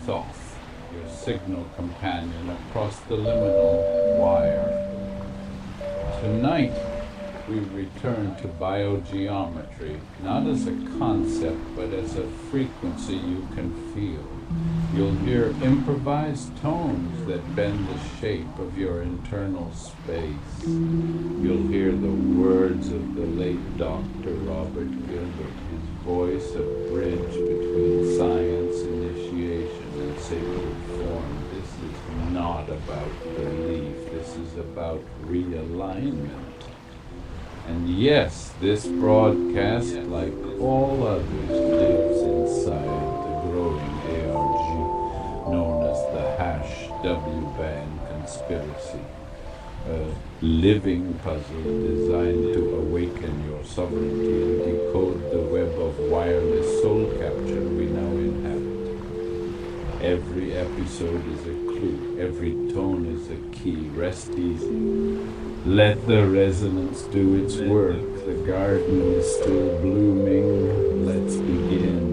Thoth, your signal companion across the liminal wire. Tonight, we return to biogeometry, not as a concept, but as a frequency you can feel. You'll hear improvised tones that bend the shape of your internal space. You'll hear the words of the late Dr. Robert Gilbert, his voice a bridge between science, initiation, and sacred form. This is not about belief, this is about realignment. And yes, this broadcast, like all others, lives inside the growing ARG, known as the #W-band conspiracy, a living puzzle designed to awaken your sovereignty and decode the web of wireless soul capture we now inhabit. Every episode is a clue, every tone is a key. Rest easy. Let the resonance do its work. The garden is still blooming. Let's begin.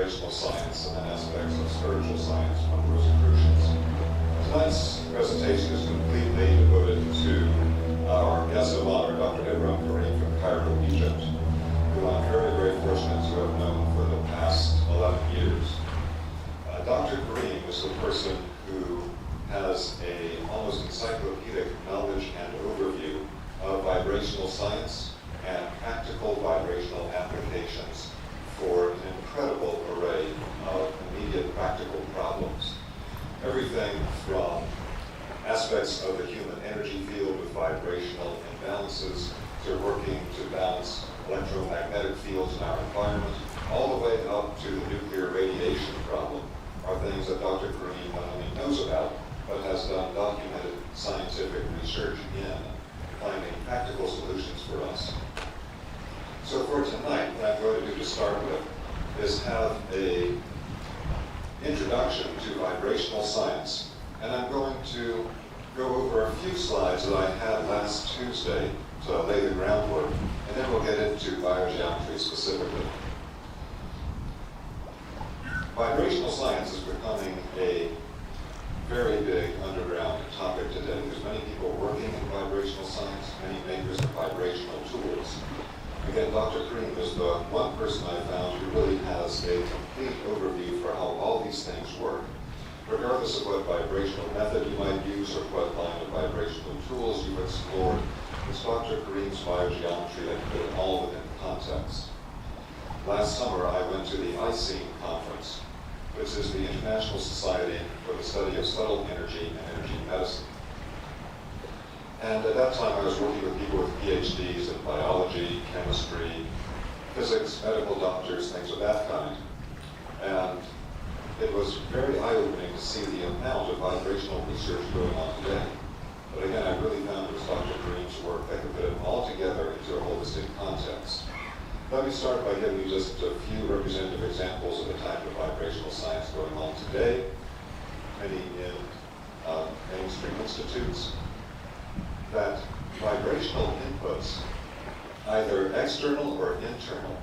vibrational science and then aspects of spiritual science from the Rosicrucians. Tonight's presentation is completely devoted to our guest of honor, Dr. Ուրգենտ from Cairo, Egypt, who I'm very, very fortunate to have known for the past 11 years. Dr. Karim is the person who has a almost encyclopedic knowledge and overview of vibrational science and practical vibrational applications for an incredible array of immediate practical problems. Everything from aspects of the human energy field with vibrational imbalances to working to balance electromagnetic fields in our environment, all the way up to the nuclear radiation problem, are things that Dr. Karim not only knows about, but has done documented scientific research in, finding practical solutions for us. So for tonight, what I'm going to do to start with is have a introduction to vibrational science, and I'm going to go over a few slides that I had last Tuesday to lay the groundwork, and then we'll get into biogeometry specifically. Vibrational science is becoming a very big underground topic today. There's many people working in vibrational science, many makers of vibrational tools. Again, Dr. Karim is the one person I found who really has a complete overview for how all these things work. Regardless of what vibrational method you might use or what line of vibrational tools you've explored, it's Dr. Karim's biogeometry that put it all within context. Last summer, I went to the ICEAM conference, which is the International Society for the Study of Subtle Energy and Energy Medicine. And at that time, I was working with people with PhDs in biology, chemistry, physics, medical doctors, things of that kind. And it was very eye-opening to see the amount of vibrational research going on today. But again, I really found it was Dr. Karim's work that could put it all together into a holistic context. Let me start by giving you just a few representative examples of the type of vibrational science going on today, many in mainstream institutes, that vibrational inputs, either external or internal,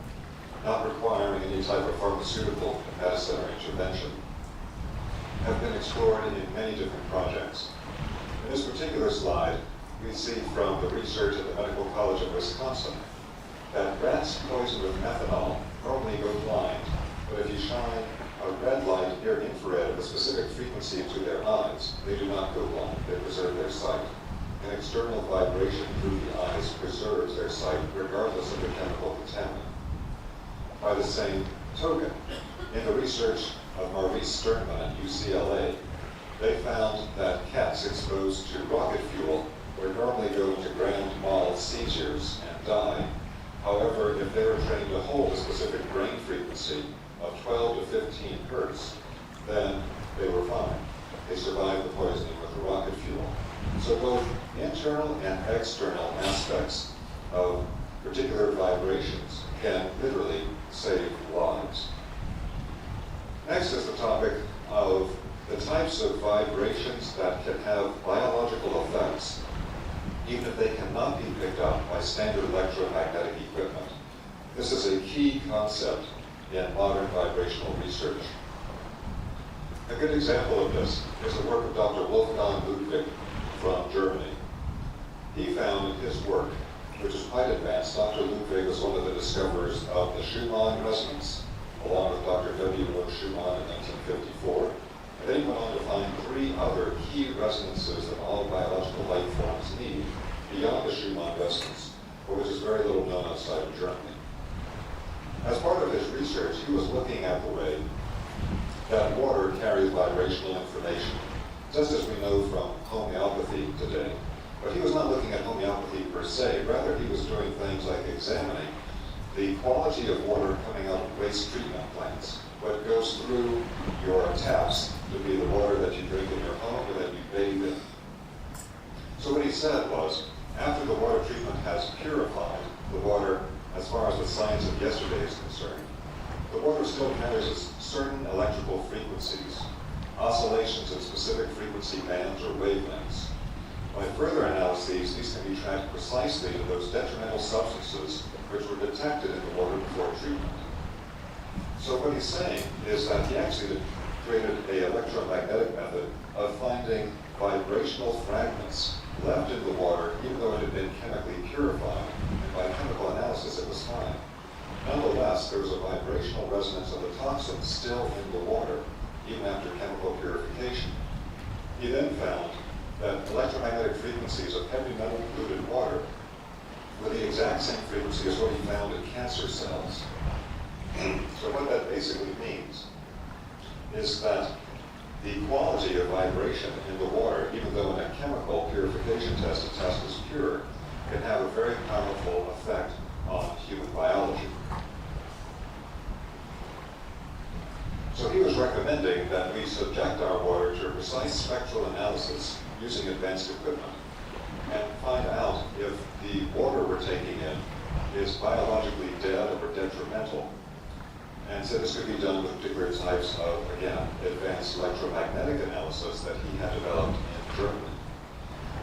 not requiring any type of pharmaceutical, medicine, or intervention, have been explored in many different projects. In this particular slide, we see from the research at the Medical College of Wisconsin that rats poisoned with methanol normally go blind, but if you shine a red light near infrared of a specific frequency into their eyes, they do not go blind, they preserve their sight. An external vibration through the eyes preserves their sight regardless of the chemical contaminant. By the same token, in the research of Maurice Sternman at UCLA, they found that cats exposed to rocket fuel would normally go into grand mal seizures and die. However, if they were trained to hold a specific brain frequency of 12 to 15 hertz, then they were fine. They survived the poisoning with the rocket fuel. So both internal and external aspects of particular vibrations can literally save lives. Next is the topic of the types of vibrations that can have biological effects, even if they cannot be picked up by standard electromagnetic equipment. This is a key concept in modern vibrational research. A good example of this is the work of Dr. Wolfgang Ludwig from Germany. He found in his work, which is quite advanced, Dr. Ludwig was one of the discoverers of the Schumann resonance, along with Dr. W. Schumann in 1954. And then he went on to find 3 other key resonances that all biological life forms need beyond the Schumann resonance, for which is very little known outside of Germany. As part of his research, he was looking at the way that water carries vibrational information, just as we know from homeopathy today. But he was not looking at homeopathy per se, rather he was doing things like examining the quality of water coming out of waste treatment plants, what goes through your taps to be the water that you drink in your home or that you bathe in. So what he said was, after the water treatment has purified the water, as far as the science of yesterday is concerned, the water still carries certain electrical frequencies, oscillations in specific frequency bands or wavelengths. By further analyses, these can be tracked precisely to those detrimental substances which were detected in the water before treatment. So what he's saying is that he actually created an electromagnetic method of finding vibrational fragments left in the water, even though it had been chemically purified. And by chemical analysis, it was fine. Nonetheless, there was a vibrational resonance of the toxin still in the water, even after chemical purification. He then found that electromagnetic frequencies of heavy metal-polluted water were the exact same frequency as what he found in cancer cells. So what that basically means is that the quality of vibration in the water, even though in a chemical purification test, the test is pure, can have a very powerful effect on human biology. So he was recommending that we subject our water to a precise spectral analysis using advanced equipment and find out if the water we're taking in is biologically dead or detrimental. And so this could be done with particular types of, again, advanced electromagnetic analysis that he had developed in Germany.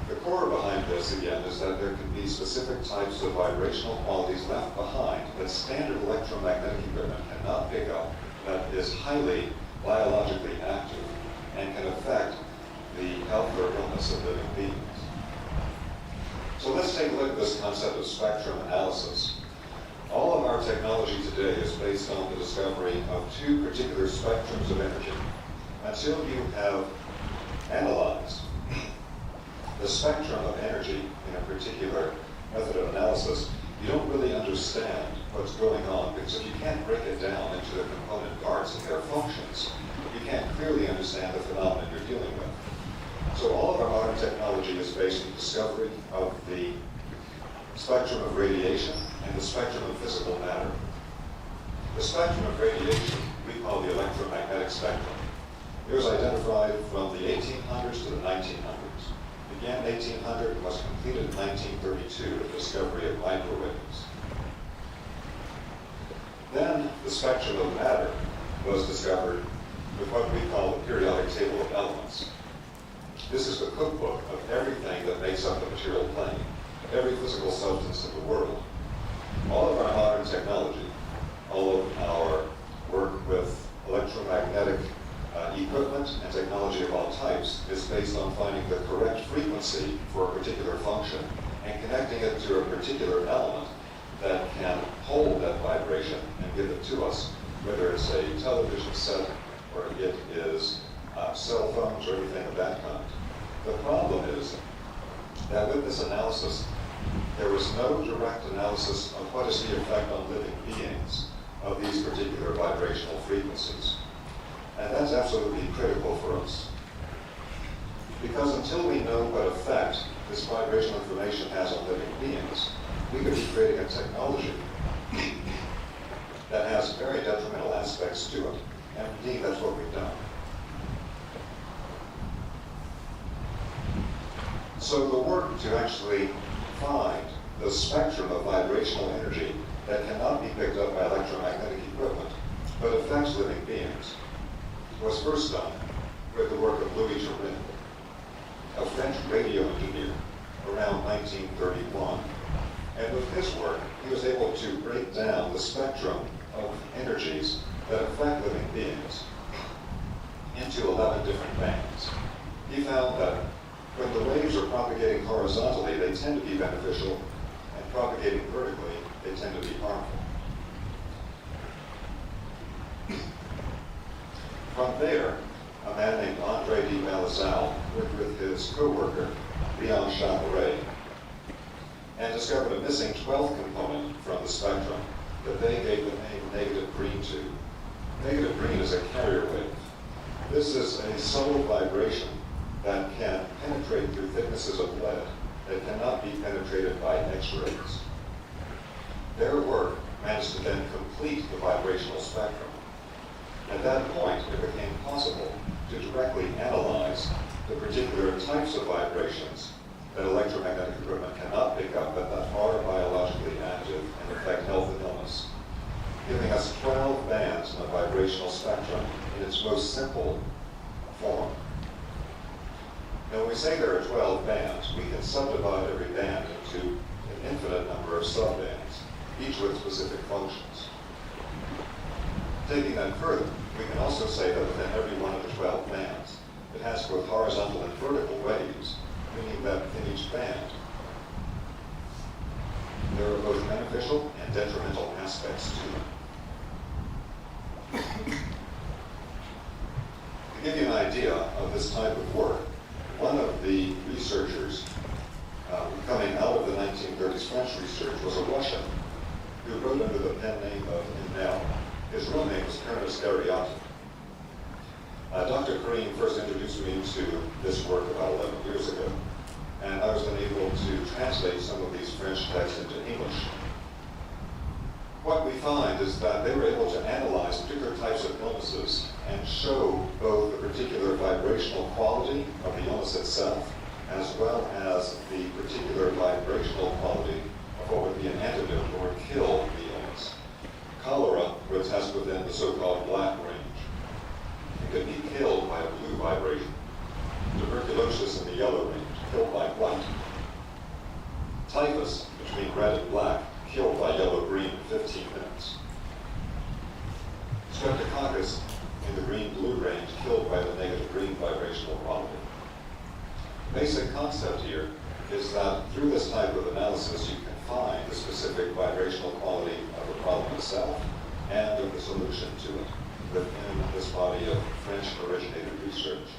The core behind this, again, is that there can be specific types of vibrational qualities left behind that standard electromagnetic equipment cannot pick up, that is highly biologically active and can affect the health or illness of living beings. So let's take a look at this concept of spectrum analysis. All of our technology today is based on the discovery of two particular spectrums of energy. Until you have analyzed the spectrum of energy in a particular method of analysis, you don't really understand what's going on, because if you can't break it down into the component parts and their functions, you can't clearly understand the phenomenon you're dealing with. So all of our modern technology is based on the discovery of the spectrum of radiation and the spectrum of physical matter. The spectrum of radiation we call the electromagnetic spectrum. It was identified from the 1800s to the 1900s. It began in 1800 and was completed in 1932 with the discovery of microwaves. Then the spectrum of matter was discovered with what we call the periodic table of elements. This is the cookbook of everything that makes up the material plane, every physical substance in the world. All of our modern technology, all of our work with electromagnetic equipment and technology of all types is based on finding the correct frequency for a particular function and connecting it to a particular element that can hold that vibration and give it to us, whether it's a television set or it is cell phones or anything of that kind. The problem is that with this analysis, there was no direct analysis of what is the effect on living beings of these particular vibrational frequencies. And that's absolutely critical for us. Because until we know what effect this vibrational information has on living beings, we could be creating a technology that has very detrimental aspects to it. And indeed, that's what we've done. So the work to actually find the spectrum of vibrational energy that cannot be picked up by electromagnetic equipment, but affects living beings, was first done with the work of Louis-Jourdain, a French radio engineer, around 1931. And with his work, he was able to break down the spectrum of energies that affect living beings into 11 different bands. He found that when the waves are propagating horizontally, they tend to be beneficial, and propagating vertically, they tend to be harmful. From there, a man named André de Malizel worked with his co-worker, Leon Chaperet, and discovered a missing 12th component from the spectrum that they gave the name negative green to. Negative green is a carrier wave. This is a subtle vibration that can penetrate through thicknesses of lead that cannot be penetrated by X-rays. Their work managed to then complete the vibrational spectrum. At that point, it became possible to directly analyze the particular types of vibrations that electromagnetic equipment cannot pick up, but that are biologically active and affect health and illness, giving us 12 bands in the vibrational spectrum in its most simple form. Now, when we say there are 12 bands, we can subdivide every band into an infinite number of subbands, each with specific functions. Taking that further, we can also say that within every one of the 12 bands, it has both horizontal and vertical waves, meaning that in each band, there are both beneficial and detrimental aspects to them. To give you an idea of this type of work, one of the researchers coming out of the 1930s French research was a Russian who wrote under the pen name of Liminal. His real name was ʟɪᴠᴇ. Dr. Karim first introduced me to this work about 11 years ago, and I was then able to translate some of these French texts into English. What we find is that they were able to analyze particular types of illnesses and show both the particular vibrational quality of the illness itself, as well as the particular vibrational quality of what would be an antidote or kill the illness. Cholera would test within the so-called black range. It could be killed by a blue vibration. Tuberculosis in the yellow range, killed by white. Typhus, between red and black, killed by yellow-green in 15 minutes. Streptococcus in the green-blue range, killed by the negative green vibrational quality. The basic concept here is that through this type of analysis, you can find the specific vibrational quality of the problem itself and of the solution to it within this body of French-originated research.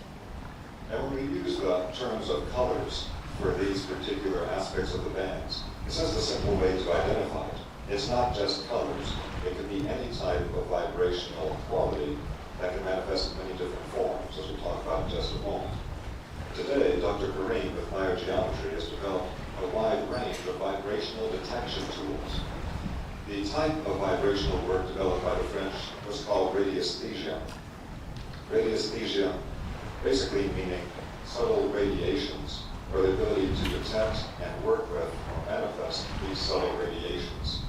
And when we use the terms of colors for these particular aspects of the bands, it's just a simple way to identify it. It's not just colors. It could be any type of vibrational quality that can manifest in many different forms, as we'll talk about in just a moment. Today, Dr. Karim with Biogeometry has developed a wide range of vibrational detection tools. The type of vibrational work developed by the French was called radiesthesia. Radiesthesia basically meaning subtle radiations, or the ability to detect and work with or manifest these subtle radiations.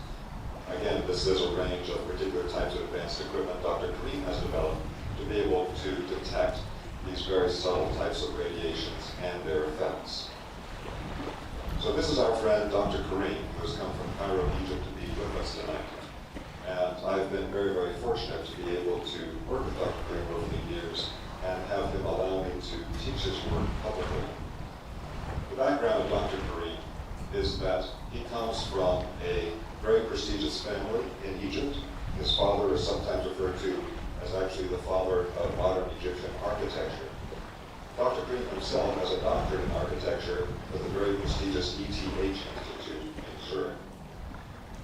Again, this is a range of particular types of advanced equipment Dr. Karim has developed to be able to detect these very subtle types of radiations and their effects. So this is our friend Dr. Karim, who has come from Cairo, Egypt to be with us tonight. And I've been very, very fortunate to be able to work with Dr. Karim over the years and have him allow me to teach his work publicly. The background of Dr. Karim is that he comes from a very prestigious family in Egypt. His father is sometimes referred to as actually the father of modern Egyptian architecture. Dr. Karim himself has a doctorate in architecture with the very prestigious ETH Institute in Zurich.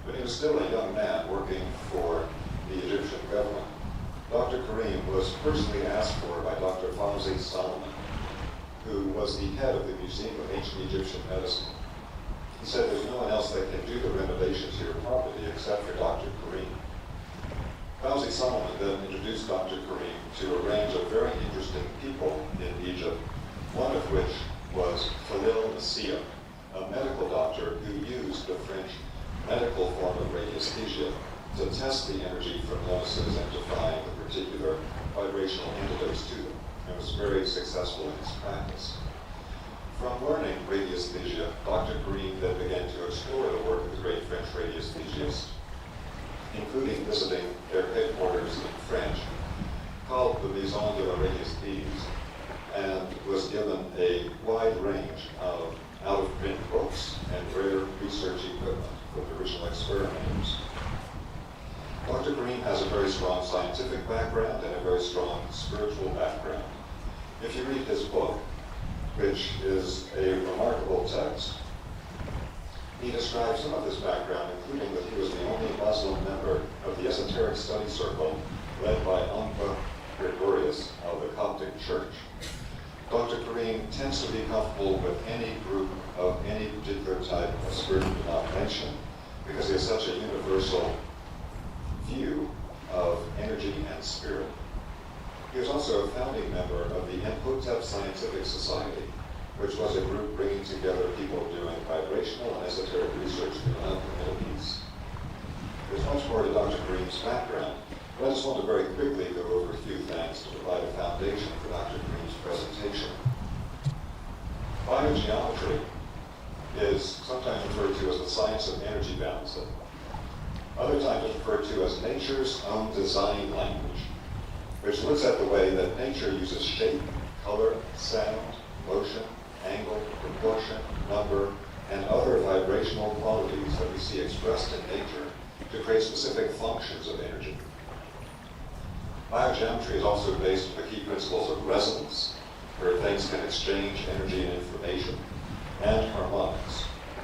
When he was still a young man working for the Egyptian government, Dr. Karim was personally asked for by Dr. ʟɪᴠᴇ, who was the head of the Museum of Ancient Egyptian Medicine. He said there's no one else that can do the renovations to your property except for Dr. Karim. ʟɪᴠᴇ then introduced Dr. Karim to a range of very interesting people in Egypt, one of which was Khalil Nassia, a medical doctor who used the French medical form of radiesthesia to test the energy from illnesses and to find the particular vibrational antidotes to them, and was very successful in his practice. From learning radiesthesia, Dr. Karim then began to explore the work of the great French radiesthesists, including visiting their headquarters in French, called the Maison de la Radiesthèse, and was given a wide range of out-of-print books and rare research equipment for the original experimenters. Dr. Karim has a very strong scientific background and a very strong spiritual background. If you read his book, which is a remarkable text, he describes some of his background, including that he was the only Muslim member of the esoteric study circle led by Uncle Gregorius of the Coptic Church. Dr. Karim tends to be comfortable with any group of any particular type of spiritual denomination because he has such a universal view of energy and spirit. He was also a founding member of the Improvised Scientific Society, which was a group bringing together people doing vibrational and esoteric research throughout the Middle East. There's much more to Dr. Karim's background, but I just want to very quickly go over a few things to provide a foundation for Dr. Karim's presentation. Biogeometry is sometimes referred to as the science of energy balancing. Other times it's referred to as nature's own design language, which looks at the way that nature uses shape, color, sound, motion, angle, proportion, number, and other vibrational qualities that we see expressed in nature to create specific functions of energy. Biogeometry is also based on the key principles of resonance, where things can exchange energy and information, and harmonics,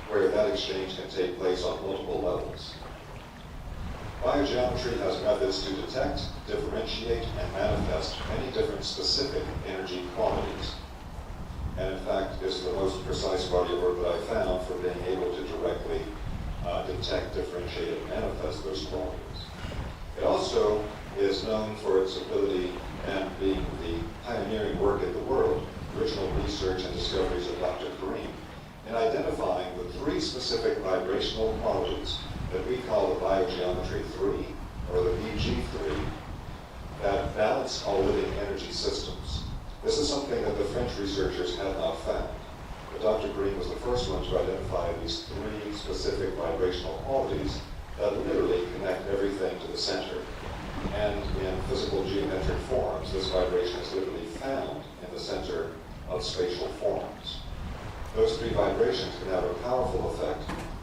where that exchange can take place on multiple levels. Biogeometry has methods to detect, differentiate, and manifest many different specific energy qualities, and in fact is the most precise body of work that I found for being able to directly detect, differentiate, and manifest those qualities. It also is known for its ability and being the pioneering work in the world, original research and discoveries of Dr. Karim, in identifying the three specific vibrational qualities that we call the Biogeometry 3, or the BG3, that balance all living energy systems. This is something that the French researchers have not found. But Dr. Green was the first one to identify these three specific vibrational qualities that literally connect everything to the center. And in physical geometric forms, this vibration is literally found in the center of spatial forms. Those three vibrations can have a powerful effect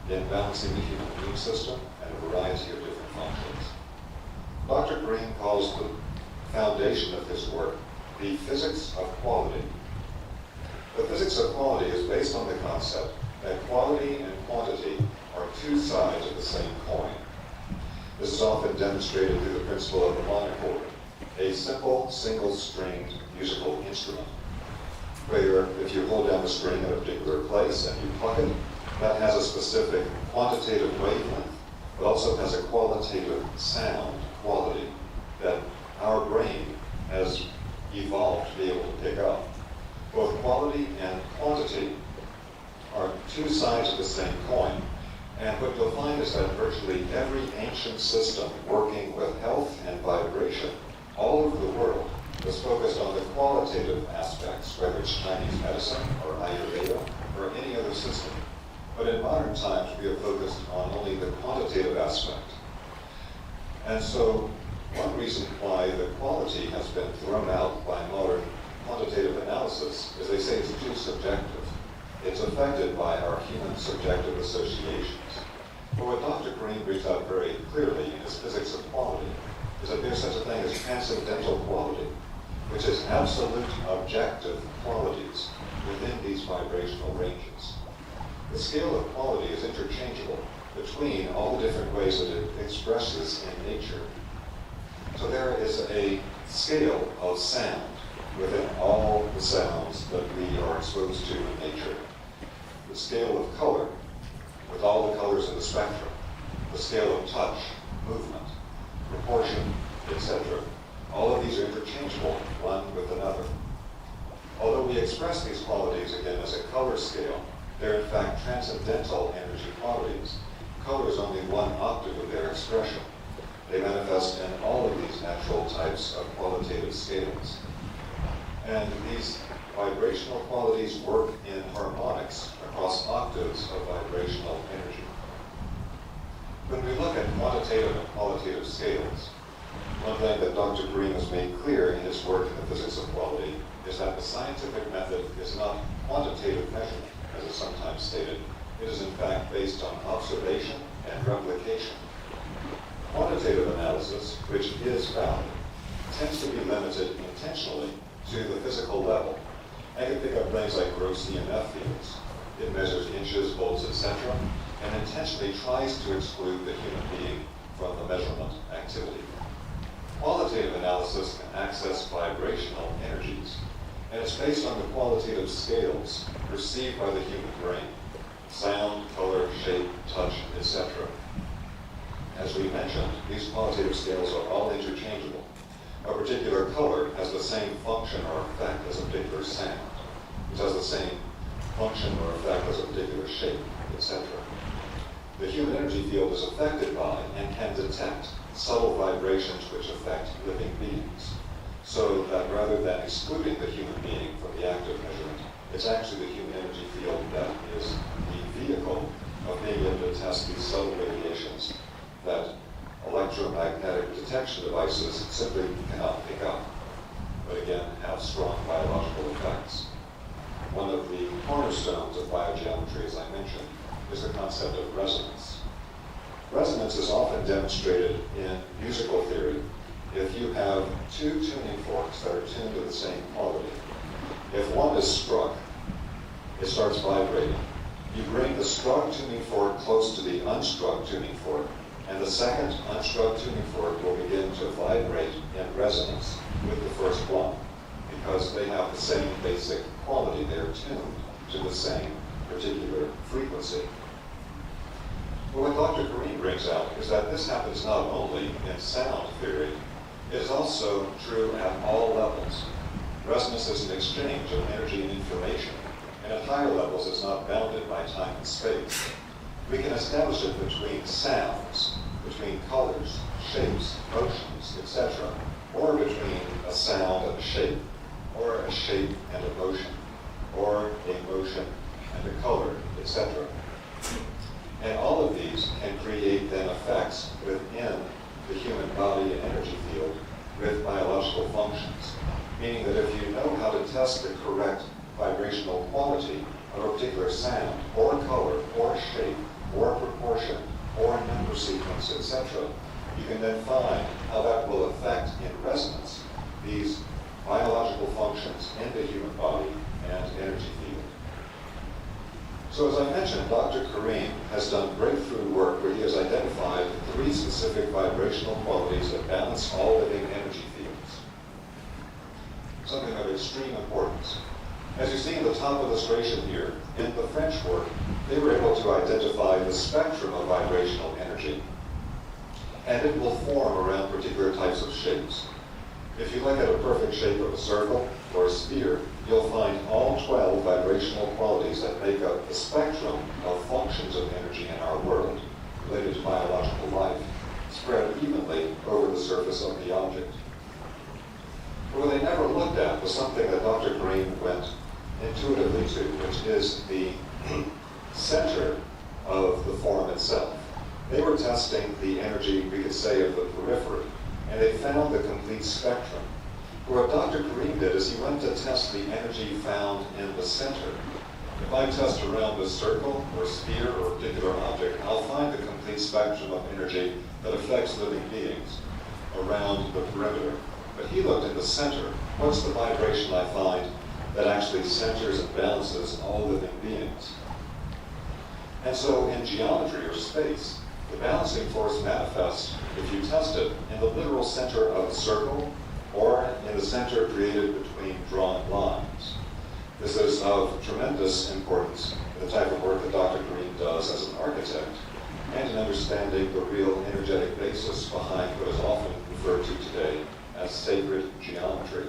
in balancing the human immune system and a variety of different functions. Dr. Green calls the foundation of his work the physics of quality. The physics of quality is based on the concept that quality and quantity are two sides of the same coin. This is often demonstrated through the principle of the monochord, a simple, single-stringed musical instrument, where if you hold down the string at a particular place and you pluck it, that has a specific quantitative wavelength, but also has a qualitative sound quality that our brain has evolved to be able to pick up. Both quality and quantity are two sides of the same coin. And what you'll find is that virtually every ancient system working with health and vibration all over the world was focused on the qualitative aspects, whether it's Chinese medicine or Ayurveda or any other system. But in modern times, we have focused on only the quantitative aspect. And so one reason why the quality has been thrown out by modern quantitative analysis is they say it's too subjective. It's affected by our human subjective associations. But what Dr. Green brings out very clearly in his physics of quality is that there's such a thing as transcendental quality, which is absolute objective qualities within these vibrational ranges. The scale of quality is interchangeable between all the different ways that it expresses in nature. So there is a scale of sound within all the sounds that we are exposed to in nature. The scale of color, with all the colors in the spectrum. The scale of touch, movement, proportion, etc. All of these are interchangeable one with another. Although we express these qualities again as a color scale, they're in fact transcendental energy qualities. Color is only one octave of their expression. They manifest in all of these natural types of qualitative scales. And these vibrational qualities work in harmonics across octaves of vibrational energy. When we look at quantitative and qualitative scales, one thing that Dr. Green has made clear in his work in the physics of quality is that the scientific method is not quantitative measurement, as is sometimes stated. It is in fact based on observation and replication. Quantitative analysis, which is valid, tends to be limited intentionally to the physical level. I can pick up things like gross EMF fields. It measures inches, volts, etc., and intentionally tries to exclude the human being from the measurement activity. Qualitative analysis can access vibrational energies, and it's based on the qualitative scales perceived by the human brain: sound, color, shape, touch, etc. As we mentioned, these qualitative scales are all interchangeable. A particular color has the same function or effect as a particular sound. It has the same function or effect as a particular shape, etc. The human energy field is affected by and can detect subtle vibrations which affect living beings. So that rather than excluding the human being from the act of measurement, it's actually the human energy field that is the vehicle of being able to test these subtle radiations that electromagnetic detection devices simply cannot pick up, but again have strong biological effects. One of the cornerstones of biogeometry, as I mentioned, is the concept of resonance. Resonance is often demonstrated in musical theory if you have two tuning forks that are tuned to the same quality. If one is struck, it starts vibrating. You bring the struck tuning fork close to the unstruck tuning fork, and the second unstruck tuning fork will begin to vibrate in resonance with the first one, because they have the same basic quality. They're tuned to the same particular frequency. But what Dr. Karim brings out is that this happens not only in sound theory, it is also true at all levels. Resonance is an exchange of energy and information, and at higher levels it's not bounded by time and space. We can establish it between sounds, between colors, shapes, motions, etc., or between a sound and a shape, or a shape and a motion, or a motion and a color, etc. And all of these can create then effects within the human body and energy field with biological functions, meaning that if you know how to test the correct vibrational quality of a particular sound, or color, or shape, or proportion, or number sequence, etc., you can then find how that will affect in resonance these biological functions in the human body and energy field. So as I mentioned, Dr. Karim has done breakthrough work where he has identified 3 specific vibrational qualities that balance all living energy fields. Something of extreme importance. As you see in the top illustration here, in the French work, they were able to identify the spectrum of vibrational energy, and it will form around particular types of shapes. If you look at a perfect shape of a circle or a sphere, you'll find all 12 vibrational qualities that make up the spectrum of functions of energy in our world related to biological life, spread evenly over the surface of the object. But what they never looked at was something that Dr. Green went intuitively to, which is the center of the form itself. They were testing the energy, we could say, of the periphery, and they found the complete spectrum. What Dr. Karim did is he went to test the energy found in the center. If I test around a circle or sphere or a particular object, I'll find the complete spectrum of energy that affects living beings around the perimeter. But he looked in the center. What's the vibration I find that actually centers and balances all living beings? And so in geometry or space, the balancing force manifests, if you test it, in the literal center of a circle or in the center created between drawn lines. This is of tremendous importance in the type of work that Dr. Green does as an architect, and in understanding the real energetic basis behind what is often referred to today as sacred geometry.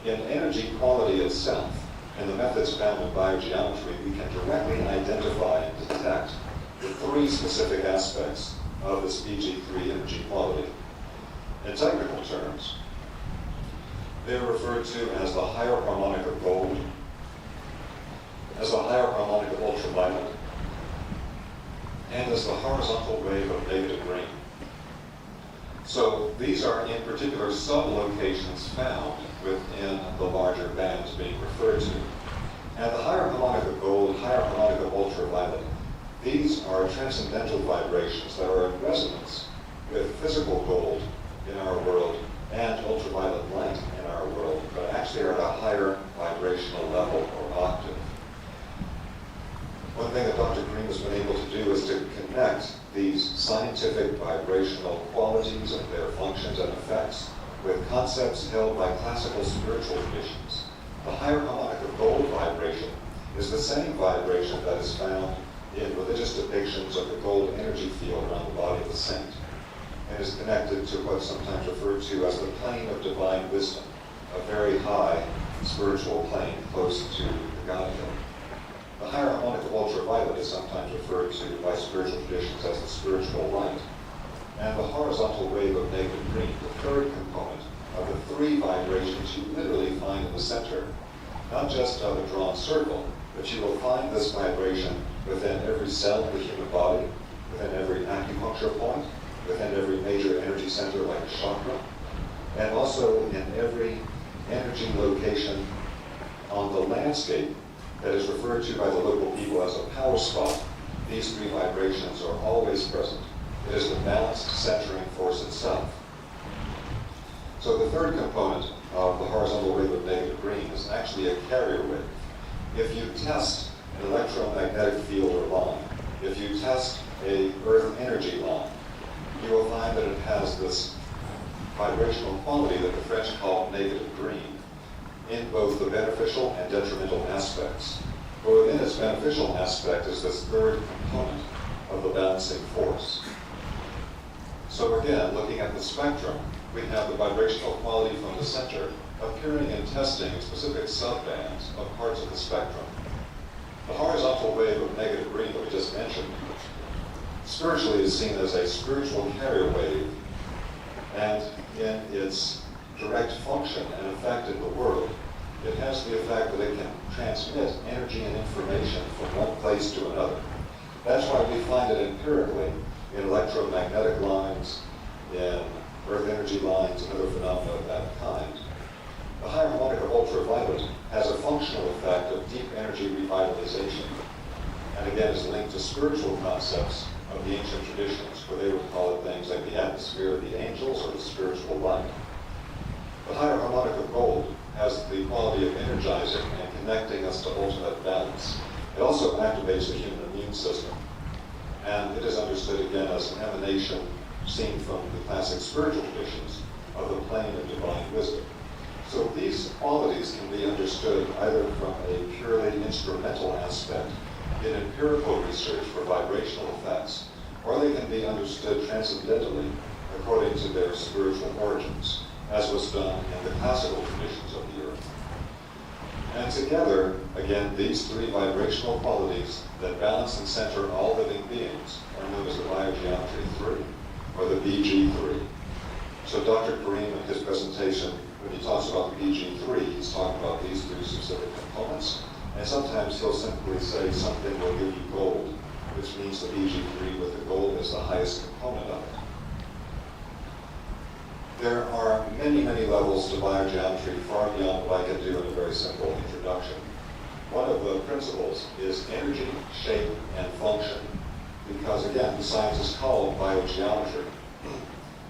In energy quality itself, in the methods found in biogeometry, we can directly identify and detect the 3 specific aspects of this BG3 energy quality. In technical terms, they are referred to as the higher harmonic of gold, as the higher harmonic of ultraviolet, and as the horizontal wave of negative green. So these are in particular sub-locations found within the larger bands being referred to. And the higher harmonic of gold, higher harmonic of ultraviolet, these are transcendental vibrations that are in resonance with physical gold in our world and ultraviolet light in our world, but actually are at a higher vibrational level or octave. One thing that Dr. Green has been able to do is to connect these scientific vibrational qualities and their functions and effects with concepts held by classical spiritual traditions. The higher harmonic of gold vibration is the same vibration that is found in religious depictions of the gold energy field around the body of the saint, and is connected to what's sometimes referred to as the plane of divine wisdom, a very high spiritual plane close to the Godhead. The higher harmonic of ultraviolet is sometimes referred to by spiritual traditions as the spiritual light. And the horizontal wave of negative green, the third component of the 3 vibrations you literally find in the center, not just of a drawn circle, but you will find this vibration within every cell of the human body, within every acupuncture point, within every major energy center like a chakra, and also in every energy location on the landscape that is referred to by the local people as a power spot. These three vibrations are always present. It is the balanced centering force itself. So the third component of the horizontal wave of negative green is actually a carrier wave. If you test an electromagnetic field or line, if you test a earth energy line, you will find that it has this vibrational quality that the French call negative green in both the beneficial and detrimental aspects. But within its beneficial aspect is this third component of the balancing force. So again, looking at the spectrum, we have the vibrational quality from the center appearing and testing in specific subbands of parts of the spectrum. The horizontal wave of negative green that we just mentioned spiritually is seen as a spiritual carrier wave, and in its direct function and effect in the world, it has the effect that it can transmit energy and information from one place to another. That's why we find it empirically in electromagnetic lines, in earth energy lines, and other phenomena of that kind. The high harmonic of ultraviolet has a functional effect of deep energy revitalization, and again is linked to spiritual concepts of the ancient traditions, where they would call it things like the atmosphere of the angels or the spiritual light. The higher harmonic of gold has the quality of energizing and connecting us to ultimate balance. It also activates the human immune system, and it is understood again as an emanation seen from the classic spiritual traditions of the plane of divine wisdom. So these qualities can be understood either from a purely instrumental aspect in empirical research for vibrational effects, or they can be understood transcendentally according to their spiritual origins, as was done in the classical traditions of the earth. And together, again, these three vibrational qualities that balance and center all living beings are known as the Biogeometry 3, or the BG3. So Dr. Karim, in his presentation, when he talks about the BG3, he's talking about these three specific components, and sometimes he'll simply say something will give you gold, which means the BG3 with the gold is the highest component of it. There are many, many levels to biogeometry, far beyond what I can do in a very simple introduction. One of the principles is energy, shape, and function, because again, the science is called biogeometry,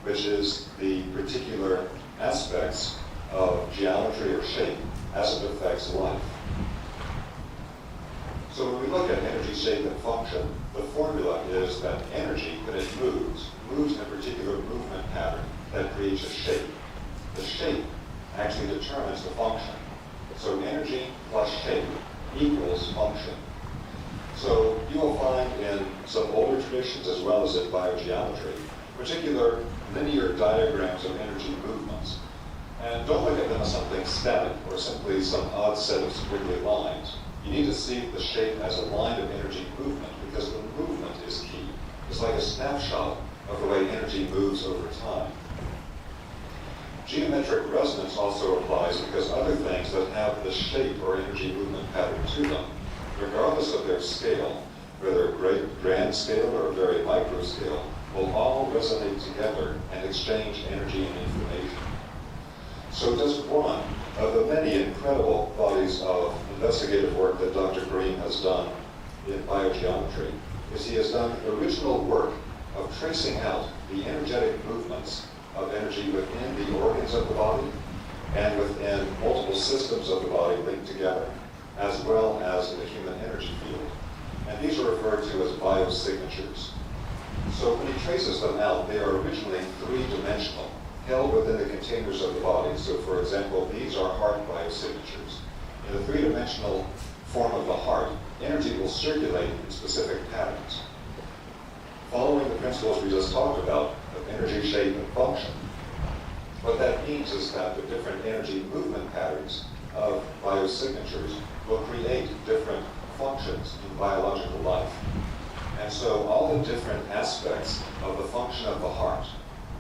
which is the particular aspects of geometry or shape as it affects life. So when we look at energy, shape, and function, the formula is that energy, when it moves in a particular movement pattern that creates a shape. The shape actually determines the function. So energy plus shape equals function. So you will find in some older traditions as well as in biogeometry, particular linear diagrams of energy movements. And don't look at them as something static or simply some odd set of squiggly lines. You need to see the shape as a line of energy movement, because the movement is key. It's like a snapshot of the way energy moves over time. Geometric resonance also applies because other things that have the shape or energy movement pattern to them, regardless of their scale, whether a great grand scale or a very micro scale, will all resonate together and exchange energy and information. So just one of the many incredible bodies of investigative work that Dr. Karim has done in biogeometry is he has done original work of tracing out the energetic movements of energy within the organs of the body and within multiple systems of the body linked together, as well as in the human energy field. And these are referred to as biosignatures. So when he traces them out, they are originally three-dimensional, held within the containers of the body. So for example, these are heart biosignatures. In the three-dimensional form of the heart, energy will circulate in specific patterns. Following the principles we just talked about of energy, shape, and function, what that means is that the different energy movement patterns of biosignatures will create different functions in biological life. And so all the different aspects of the function of the heart,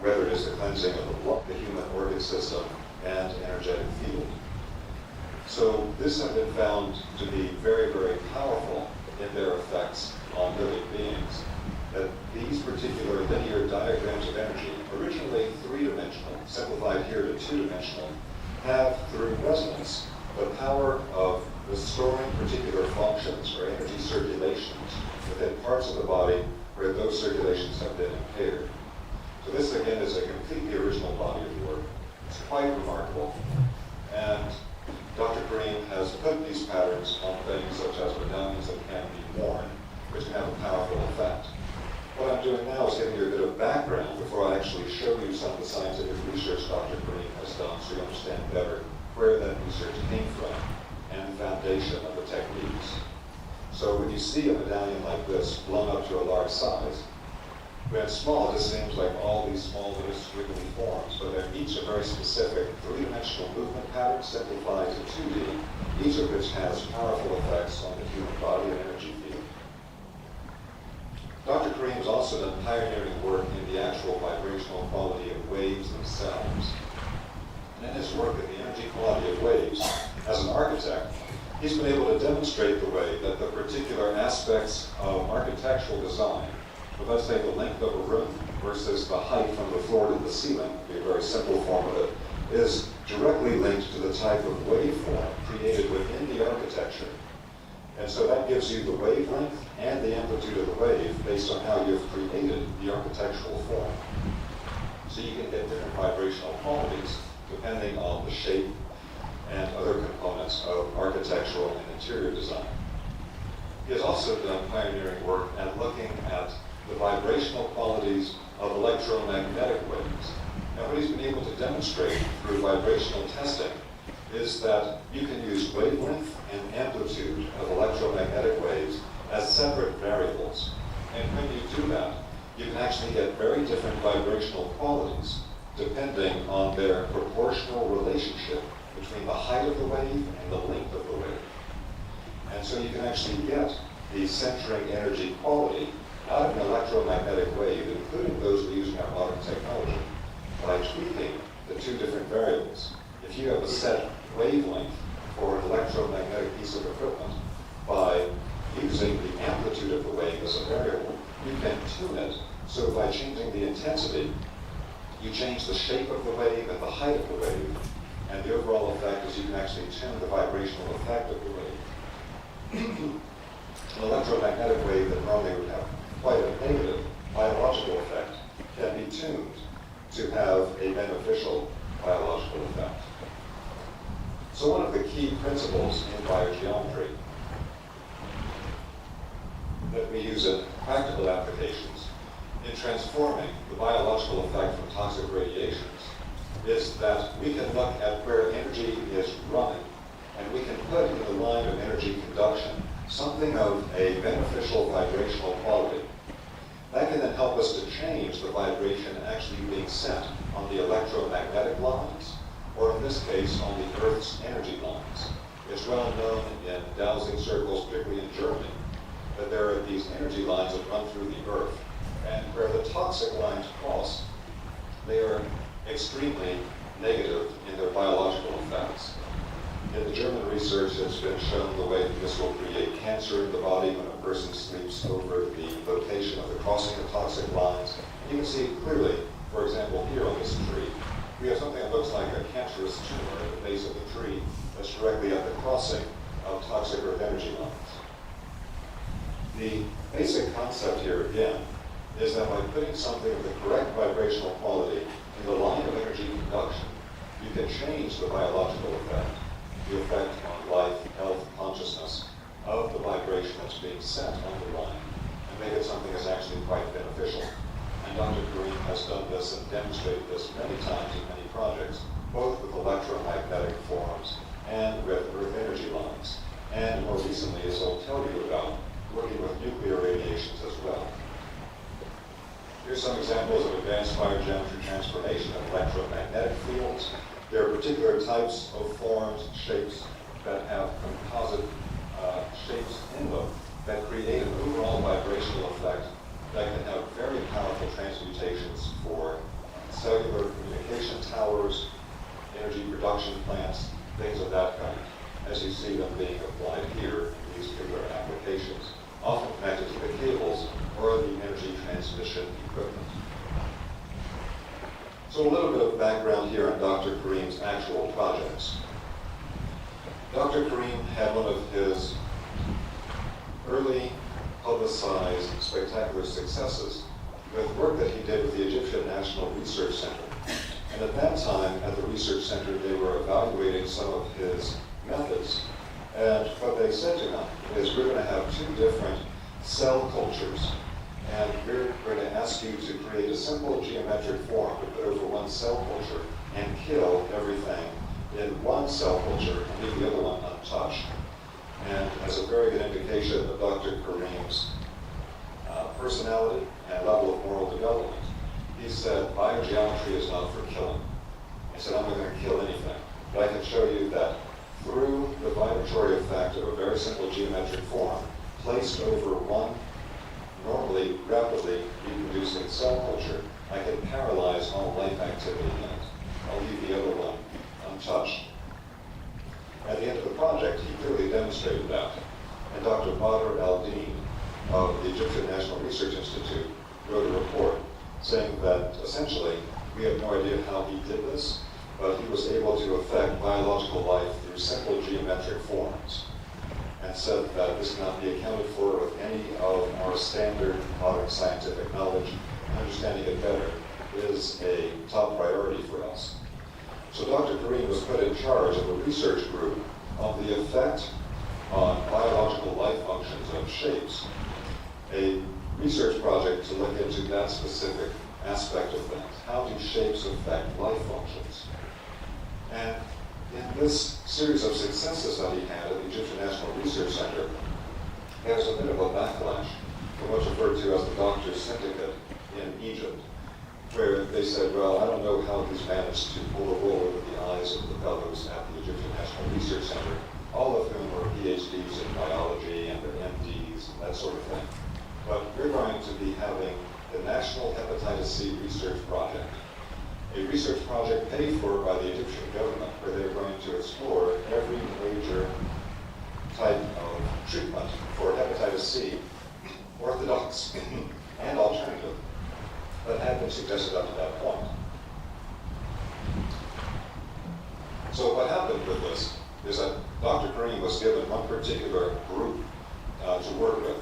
whether it is the cleansing of the blood, the human organ system, and energetic field. So this has been found to be very, very powerful in their effects on living beings. that these particular linear diagrams of energy, originally three-dimensional, simplified here to two-dimensional, have, through resonance, the power of restoring particular functions or energy circulations within parts of the body where those circulations have been impaired. So this, again, is a completely original body of work. It's quite remarkable. And Dr. Green has put these patterns on things such as medallions that can be worn, which can have a powerful effect. What I'm doing now is giving you a bit of background before I actually show you some of the scientific research Dr. Green has done so you understand better where that research came from and the foundation of the techniques. So when you see a medallion like this blown up to a large size, when it's small, it just seems like all these small little squiggly forms, but they're each a very specific three-dimensional movement pattern simplified to 2D, each of which has powerful effects on the human body and energy field. Dr. Kareem has also done pioneering work in the actual vibrational quality of waves themselves. And in his work in the energy quality of waves, as an architect, he's been able to demonstrate the way that the particular aspects of architectural design, but let's say the length of a room versus the height from the floor to the ceiling, would be a very simple form of it, is directly linked to the type of waveform created within the architecture. And so that gives you the wavelength and the amplitude of the wave based on how you've created the architectural form. So you can get different vibrational qualities depending on the shape and other components of architectural and interior design. He has also done pioneering work at looking at the vibrational qualities of electromagnetic waves. And what he's been able to demonstrate through vibrational testing is that you can use wavelength and amplitude of electromagnetic waves as separate variables. And when you do that, you can actually get very different vibrational qualities depending on their proportional relationship between the height of the wave and the length of the wave. And so you can actually get the centering energy quality out of an electromagnetic wave, including those we're using our modern technology, by tweaking the two different variables. If you have a set wavelength for an electromagnetic piece of equipment, by using the amplitude of the wave as a variable, you can tune it. So by changing the intensity, you change the shape of the wave and the height of the wave, and the overall effect is you can actually tune the vibrational effect of the wave. An electromagnetic wave that normally would have quite a negative biological effect can be tuned to have a beneficial biological effect. So one of the key principles in biogeometry that we use in practical applications in transforming the biological effect from toxic radiations is that we can look at where energy is running, and we can put in the line of energy conduction something of a beneficial vibrational quality. That can then help us to change the vibration actually being sent on the electromagnetic lines, or in this case, on the Earth's energy lines. It's well known in dowsing circles, particularly in Germany, that there are these energy lines that run through the Earth, and where the toxic lines cross, they are extremely negative in their biological effects. In the German research, it's been shown the way that this will create cancer in the body when a person sleeps over the location of the crossing of toxic lines. And you can see clearly, for example, here on this tree, we have something that looks like a cancerous tumor at the base of the tree that's directly at the crossing of toxic Earth energy lines. The basic concept here, again, is that by putting something of the correct vibrational quality in the line of energy conduction, you can change the biological effect, the effect on life, health, consciousness of the vibration that's being sent on the line, and make it something that's actually quite beneficial. And Dr. Kareem has done this and demonstrated this many times in many projects, both with electromagnetic forms and with Earth energy lines, and more recently, as I'll tell you about, working with nuclear radiations as well. Here's some examples of advanced biogeometry transformation of electromagnetic fields. There are particular types of forms, shapes that have composite shapes in them that create an overall vibrational effect that can have very powerful transmutations for cellular communication towers, energy production plants, things of that kind, as you see them being applied here in these particular applications. often connected to the cables or the energy transmission equipment. So a little bit of background here on Dr. Karim's actual projects. Dr. Karim had one of his early publicized spectacular successes with work that he did with the Egyptian National Research Center. And at that time, at the research center, they were evaluating some of his methods. And what they said to him is, we're going to have two different cell cultures, and we're going to ask you to create a simple geometric form to put over one cell culture and kill everything in one cell culture and leave the other one untouched. And as a very good indication of Dr. Karim's personality and level of moral development, he said, biogeometry is not for killing. He said, I'm not going to kill anything. But I can show you that through the vibratory effect of a very simple geometric form placed over one normally rapidly reproducing cell culture, I can paralyze all life activity in it. I'll leave the other one untouched. At the end of the project, he clearly demonstrated that. And Dr. Badr al-Din of the Egyptian National Research Institute wrote a report saying that essentially we have no idea how he did this, but he was able to affect biological life through simple geometric forms, and said that this cannot be accounted for with any of our standard modern scientific knowledge. Understanding it better is a top priority for us. So Dr. Karim was put in charge of a research group on the effect on biological life functions of shapes, a research project to look into that specific aspect of things. How do shapes affect life functions? And in this series of successes that he had at the Egyptian National Research Center, there was a bit of a backlash from what's referred to as the Doctors' Syndicate in Egypt, where they said, well, I don't know how he's managed to pull the wool over the eyes of the fellows at the Egyptian National Research Center, all of whom were PhDs in biology and they're MDs and that sort of thing. But we're going to be having the National Hepatitis C Research Project, a research project paid for by the Egyptian government, where they're going to explore every major type of treatment for hepatitis C, orthodox and alternative, that had been suggested up to that point. So what happened with this is that Dr. Karim was given one particular group to work with.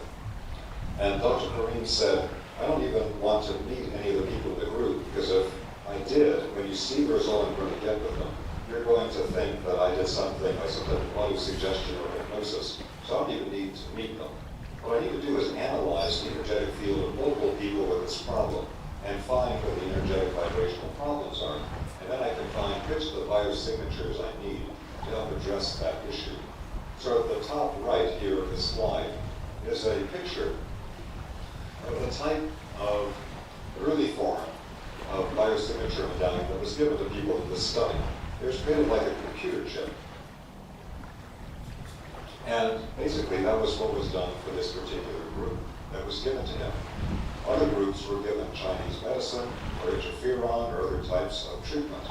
And Dr. Karim said, I don't even want to meet any of the people in the group, because if I did, when you see the result I'm going to get with them, you're going to think that I did something like some type of audio suggestion or hypnosis. So I don't even need to meet them. What I need to do is analyze the energetic field of multiple people with this problem and find what the energetic vibrational problems are. And then I can find which of the biosignatures I need to help address that issue. So at the top right here of this slide is a picture of the type of early form of biosignature medallion that was given to people in this study. It was created like a computer chip. And basically that was what was done for this particular group that was given to him. Other groups were given Chinese medicine or interferon or other types of treatment.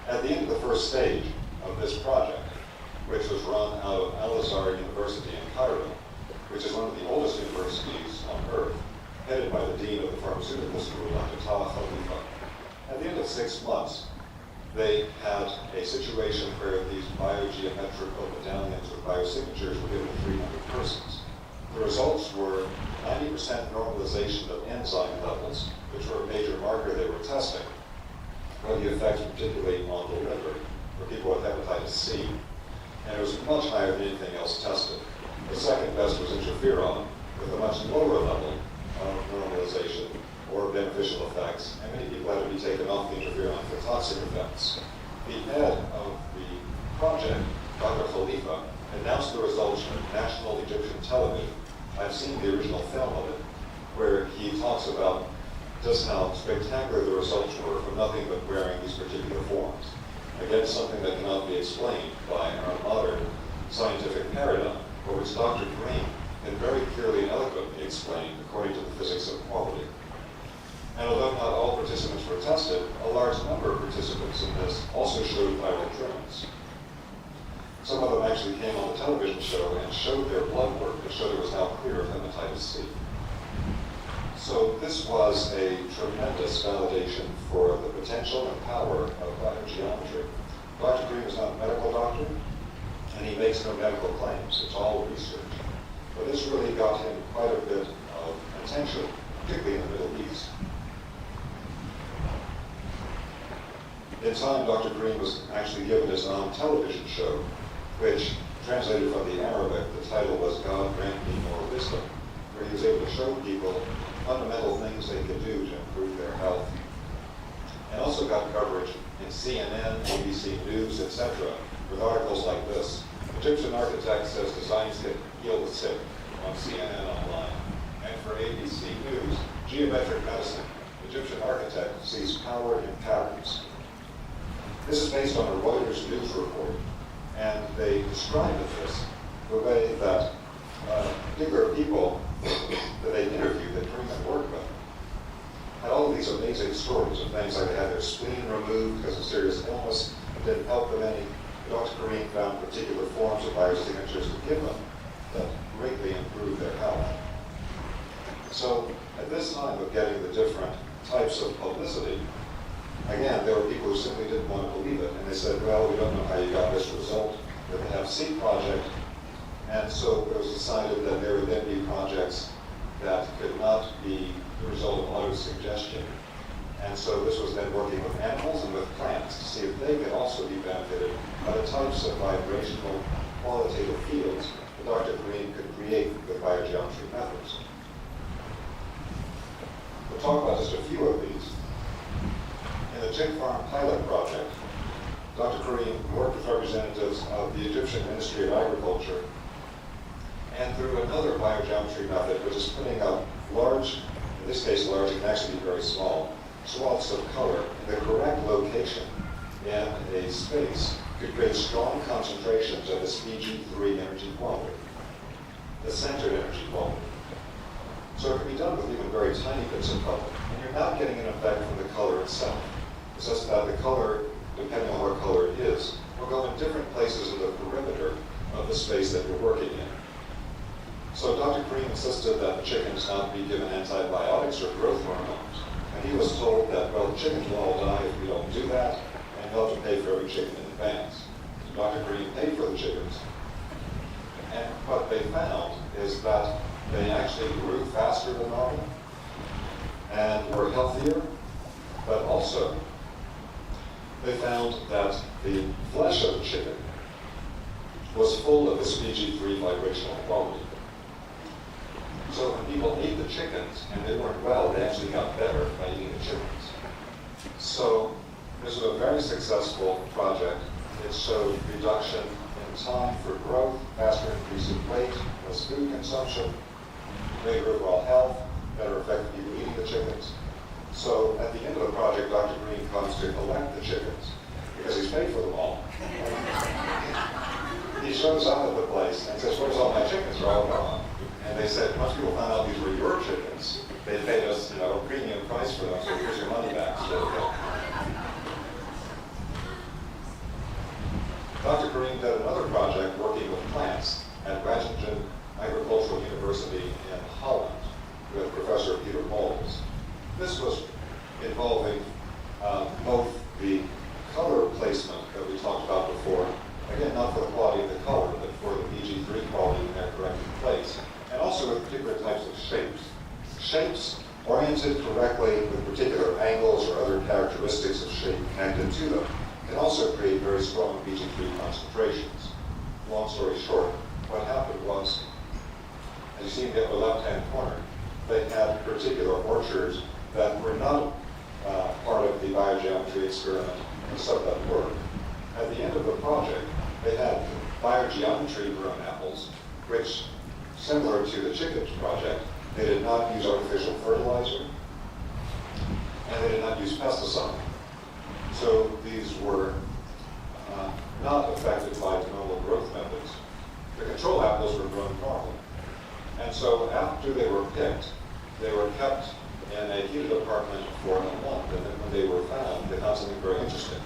At the end of the first stage of this project, which was run out of Al-Azhar University in Cairo, which is one of the oldest universities on earth, headed by the dean of the pharmaceutical school, Dr. Thoth. At the end of 6 months, they had a situation where these biogeometrical medallions with biosignatures were given to 300 persons. The results were 90% normalization of enzyme levels, which were a major marker they were testing, for the effects particularly on the liver for people with hepatitis C. And it was much higher than anything else tested. The second best was interferon, with a much lower level of normalization or beneficial effects, and many people had to be taken off the interferon for toxic effects. The head of the project, Dr. Khalifa, announced the results on national Egyptian television. I've seen the original film of it, where he talks about just how spectacular the results were from nothing but wearing these particular forms. Again, something that cannot be explained by our modern scientific paradigm, for which Dr. Green can very clearly and eloquently explain according to the physics of quality. And although not all participants were tested, a large number of participants in this also showed viral trends. Some of them actually came on the television show and showed their blood work and showed it was now clear of hepatitis C. So this was a tremendous validation for the potential and power of biogeometry. Dr. Green is not a medical doctor, and he makes no medical claims. It's all research. But this really got him quite a bit of attention, particularly in the Middle East. In time, Dr. Green was actually given his own television show, which, translated from the Arabic, the title was God Grant Me More Wisdom, where he was able to show people fundamental things they could do to improve their health. And also got coverage in CNN, ABC News, etc., with articles like this. Egyptian architect says designs can heal the sick on CNN Online. And for ABC News, geometric medicine, Egyptian architect sees power in patterns. This is based on a Reuters news report, and they describe this the way that particular people that they interviewed, that Green had worked with, had all of these amazing stories of things like they had their spleen removed because of serious illness. It didn't help them any. Dr. Green found particular forms of biosignatures to give them that greatly improved their health. So at this time of getting the different types of publicity, again, there were people who simply didn't want to believe it, and they said, well, we don't know how you got this result with the Hep-C project, and so it was decided that there would then be projects that could not be the result of autosuggestion. And so this was then working with animals and with plants to see if they could also be benefited by the types of vibrational qualitative fields that Dr. Green could create with biogeometry methods. We'll talk about just a few of these. In the chick farm pilot project, Dr. Green worked with representatives of the Egyptian Ministry of Agriculture and through another biogeometry method, which is putting up large, in this case large, it can actually be very small, swaths of color in the correct location in a space could create strong concentrations of this Bg3 energy quality, the centered energy quality. So it can be done with even very tiny bits of color, and you're not getting an effect from the color itself. It's just that the color, depending on what color it is, will go in different places in the perimeter of the space that you're working in. So Dr. Green insisted that the chickens not be given antibiotics or growth hormones. And he was told that, well, the chickens will all die if we don't do that, and he'll have to pay for every chicken in advance. So Dr. Green paid for the chickens. And what they found is that they actually grew faster than normal and were healthier, but also they found that the flesh of the chicken was full of this Bg3 vibrational quality. So when people ate the chickens and they weren't well, they actually got better by eating the chickens. So this was a very successful project. It showed reduction in time for growth, faster increase in weight, less food consumption, greater overall health, better effect of people eating the chickens. So at the end of the project, Dr. Green comes to collect the chickens because he's paid for them all. He shows up at the place and says, "Where's all my chickens? They're all gone." And they said, once people found out these were your chickens, they paid us, a premium price for them, so here's your money back. Dr. Green did another project working with plants at Ūrgeņt Agricultural University in Holland with Professor Peter Moles. This was involving both the color placement that we talked about before, again, not for the quality of the color, but for the Bg3 quality in their correct place, and also with particular types of shapes. Shapes oriented correctly with particular angles or other characteristics of shape connected to them can also create very strong Bg3 concentrations. Long story short, what happened was, as you see in the upper left-hand corner, they had particular orchards that were not part of the biogeometry experiment, except that were. At the end of the project, they had biogeometry grown apples, which, similar to the chickens project, they did not use artificial fertilizer, and they did not use pesticide. So these were not affected by normal growth methods. The control apples were grown normally. And so after they were picked, they were kept in a heated apartment for a month, and then when they were found, they found something very interesting.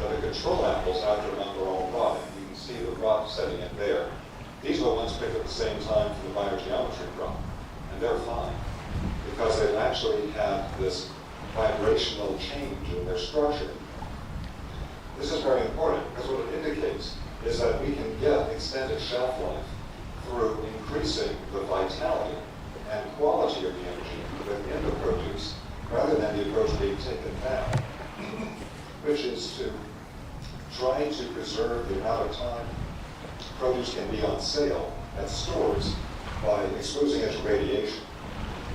So the control apples, after a month, were all rotting. You can see the prop setting in there. These are the ones picked at the same time for the biogeometry prop, and they're fine because they actually have this vibrational change in their structure. This is very important because what it indicates is that we can get extended shelf life through increasing the vitality and quality of the energy within the produce rather than the approach being taken now, which is to try to preserve the amount of time produce can be on sale at stores by exposing it to radiation.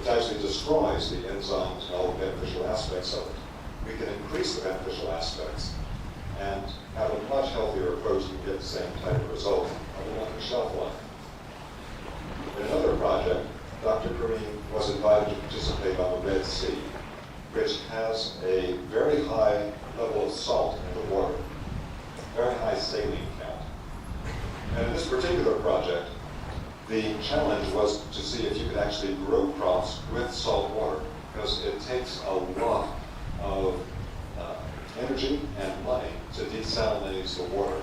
It actually destroys the enzymes and all the beneficial aspects of it. We can increase the beneficial aspects and have a much healthier approach to get the same type of result on the longer shelf life. In another project, Dr. Kareem was invited to participate on the Red Sea, which has a very high level of salt in the water, very high saline count. And in this particular project, the challenge was to see if you could actually grow crops with salt water, because it takes a lot of energy and money to desalinate the water.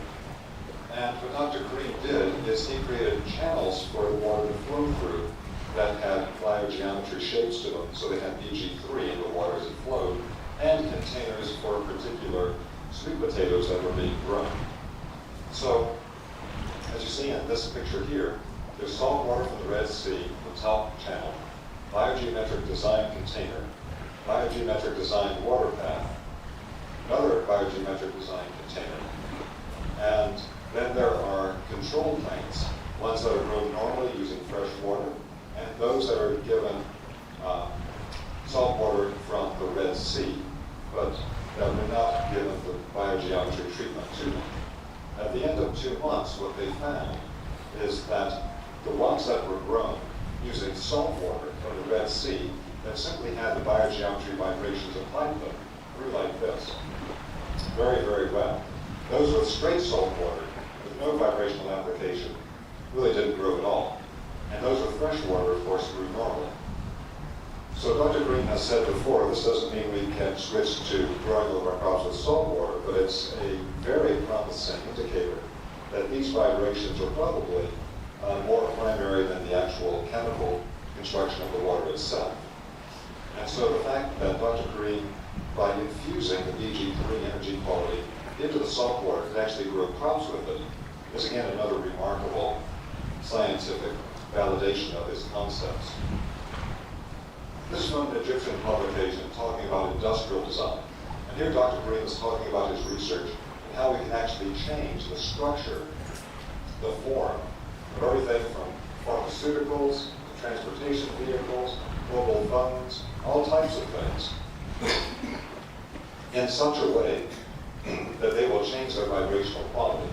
And what Dr. Kareem did is he created channels for the water to flow through that had biogeometry shapes to them. So they had BG3 in the water as it flowed, and containers for particular sweet potatoes that were being grown. So, as you see in this picture here, there's salt water from the Red Sea, the top channel, biogeometric design container, biogeometric design water path, another biogeometric design container, and then there are control tanks, ones that are grown normally using fresh water, and those that are given salt water from the Red Sea, but that were not given the biogeometry treatment to them. At the end of 2 months, what they found is that the ones that were grown using salt water from the Red Sea that simply had the biogeometry vibrations applied to them grew like this, very, very well. Those with straight salt water, with no vibrational application, really didn't grow at all. And those with fresh water, of course, grew normally. So Dr. Green has said before, this doesn't mean we can switch to growing over our crops with salt water, but it's a very promising indicator that these vibrations are probably more primary than the actual chemical construction of the water itself. And so the fact that Dr. Green, by infusing the BG3 energy quality into the salt water, could actually grow crops with it, is again another remarkable scientific validation of his concepts. This is from an Egyptian publication talking about industrial design. And here Dr. Green is talking about his research and how we can actually change the structure, the form of everything from pharmaceuticals to transportation vehicles, mobile phones, all types of things, in such a way that they will change their vibrational quality.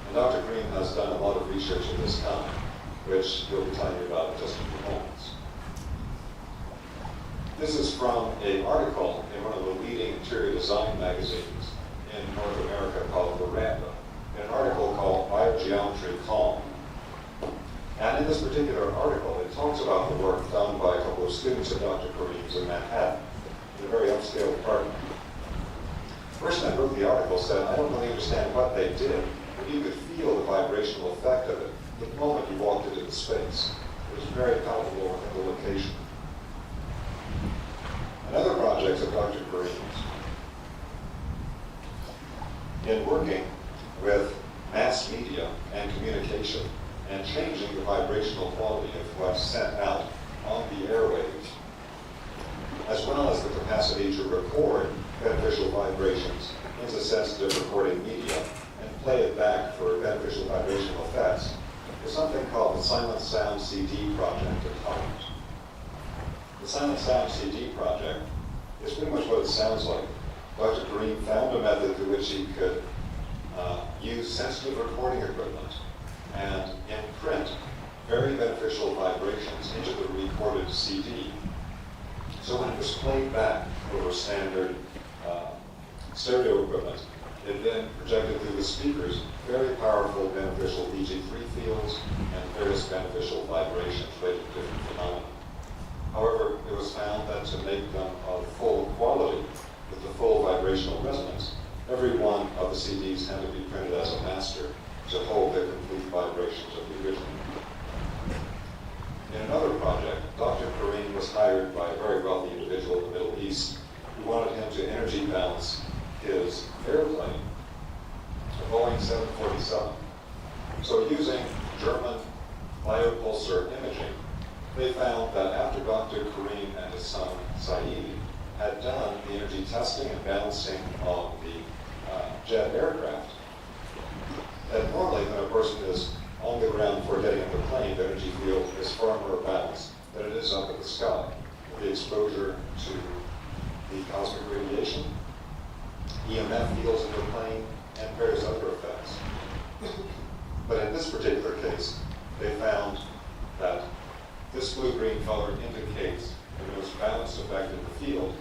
And Dr. Green has done a lot of research of this kind, which he'll be telling you about in just a few moments. This is from an article in one of the leading interior design magazines in North America called Veranda, an article called Biogeometry Calm. And in this particular article, it talks about the work done by a couple of students at Dr. Kareem's in Manhattan, in a very upscale apartment. The person that wrote the article said, I don't really understand what they did, but you could feel the vibrational effect of it the moment you walked into the space. It was very palpable within the location. Another project of Dr. Kareem's, in working with mass media and communication and changing the vibrational quality of what's sent out on the airwaves, as well as the capacity to record beneficial vibrations into sensitive recording media and play it back for beneficial vibrational effects, is something called the Silent Sound CD project at Harvard. The Silent Sound CD project is pretty much what it sounds like. Dr. Kareem found a method through which he could use sensitive recording equipment and imprint very beneficial vibrations into the recorded CD. So when it was played back over standard stereo equipment, it then projected through the speakers very powerful beneficial BG3 fields and various beneficial vibrations related to different phenomena. However, it was found that to make them of full quality, with the full vibrational resonance, every one of the CDs had to be printed as a master to hold the complete vibrations of the original. In another project, Dr. ʟṛīn was hired by a very wealthy individual in the Middle East who wanted him to energy balance his airplane, a Boeing 747. So using German biopulsar imaging, they found that after Dr. ʟṛīn and his son Saeed had done the energy testing and balancing on the jet aircraft, that normally when a person is on the ground before getting in the plane, the energy field is far more balanced than it is up in the sky, with the exposure to the cosmic radiation, EMF fields in the plane, and various other effects. But in this particular case, they found that this blue-green color indicates the most balanced effect in the field,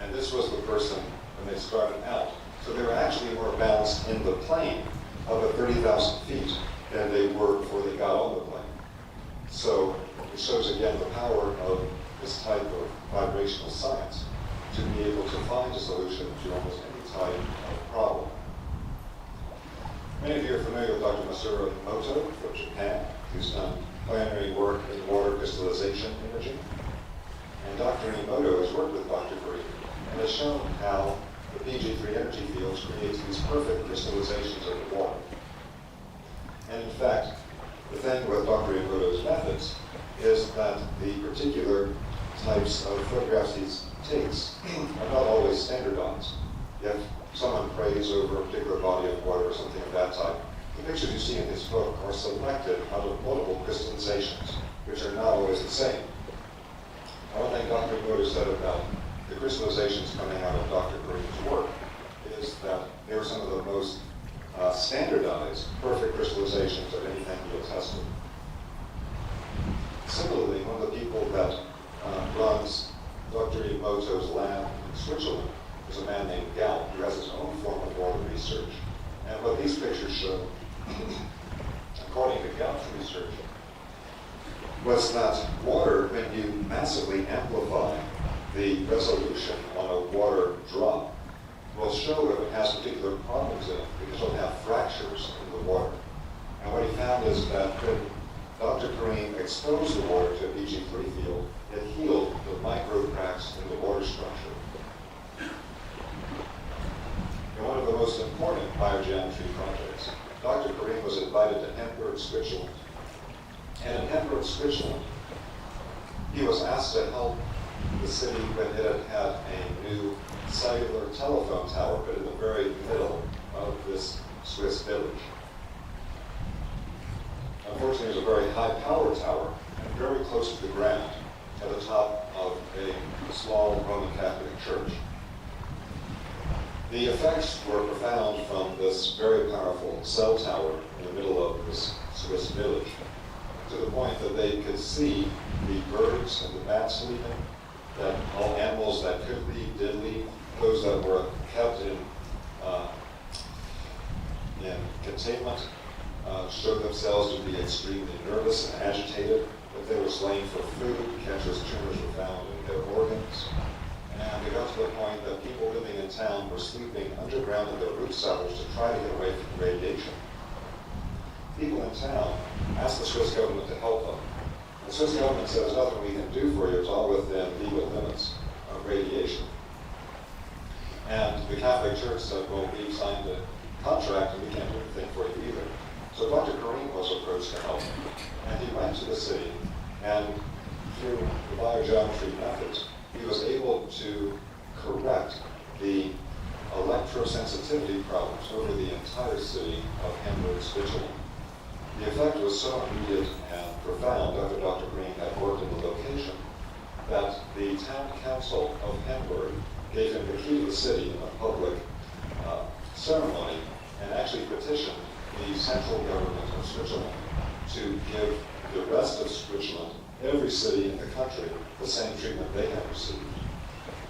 and this was the person when they started out. So they were actually more balanced in the plane up at 30,000 feet than they were before they got on the plane. So it shows again the power of this type of vibrational science to be able to find a solution to almost any type of problem. Many of you are familiar with Dr. Masaru Emoto from Japan, who's done pioneering work in water crystallization imaging. And Dr. Emoto has worked with Dr. ʟṛīn and has shown how the PG3 energy fields create these perfect crystallizations of the water. And in fact, the thing with Dr. Emoto's methods is that the particular types of photographs he takes are not always standardized. If someone prays over a particular body of water or something of that type, the pictures you see in his book are selected out of multiple crystallizations, which are not always the same. One thing Dr. Emoto said about the crystallizations coming out of Dr. ʟṛīn's work is that they were some of the most standardized, perfect crystallizations of anything he had tested. Similarly, one of the people that runs Dr. Emoto's lab in Switzerland is a man named Galt, who has his own form of water research. And what these pictures show, according to Galt's research, was that water, when you massively amplify the resolution on a water drop, will show if it has particular problems in it, because it'll have fractures in the water. And what he found is that when Dr. ʟṛīn exposed the water to a PG3 field, it healed the micro cracks in the water structure. In one of the most important biogeometry projects, Dr. ʟṛīn was invited to Hamburg, Switzerland. And in Hamburg, Switzerland, he was asked to help the city when it had had a new cellular telephone tower, but in the very middle of this Swiss village. Unfortunately, it was a very high power tower and very close to the ground at the top of a small Roman Catholic church. The effects were profound from this very powerful cell tower in the middle of this Swiss village, to the point that they could see the birds and the bats leaving, that all animals that could leave did leave, those that were kept in containment showed themselves to be extremely nervous and agitated, that they were slain for food, cancerous tumors were found in their organs, and they got to the point that people living in town were sleeping underground in their root cellars to try to get away from radiation. People in town asked the Swiss government to help them. The Swiss government said, there's nothing we can do for you, it's all within legal limits of radiation. And the Catholic Church said, well, we signed a contract and we can't do anything for you either. So Dr. ʟṛīn was approached to help. And he went to the city, and through the biogeometry methods, he was able to correct the electrosensitivity problems over the entire city of Hamburg, Switzerland. The effect was so immediate and profound after Dr. ʟṛīn had worked in the location that the town council of Hamburg gave him the key to the city in a public ceremony and actually petitioned the central government of Switzerland to give the rest of Switzerland, every city in the country, the same treatment they had received.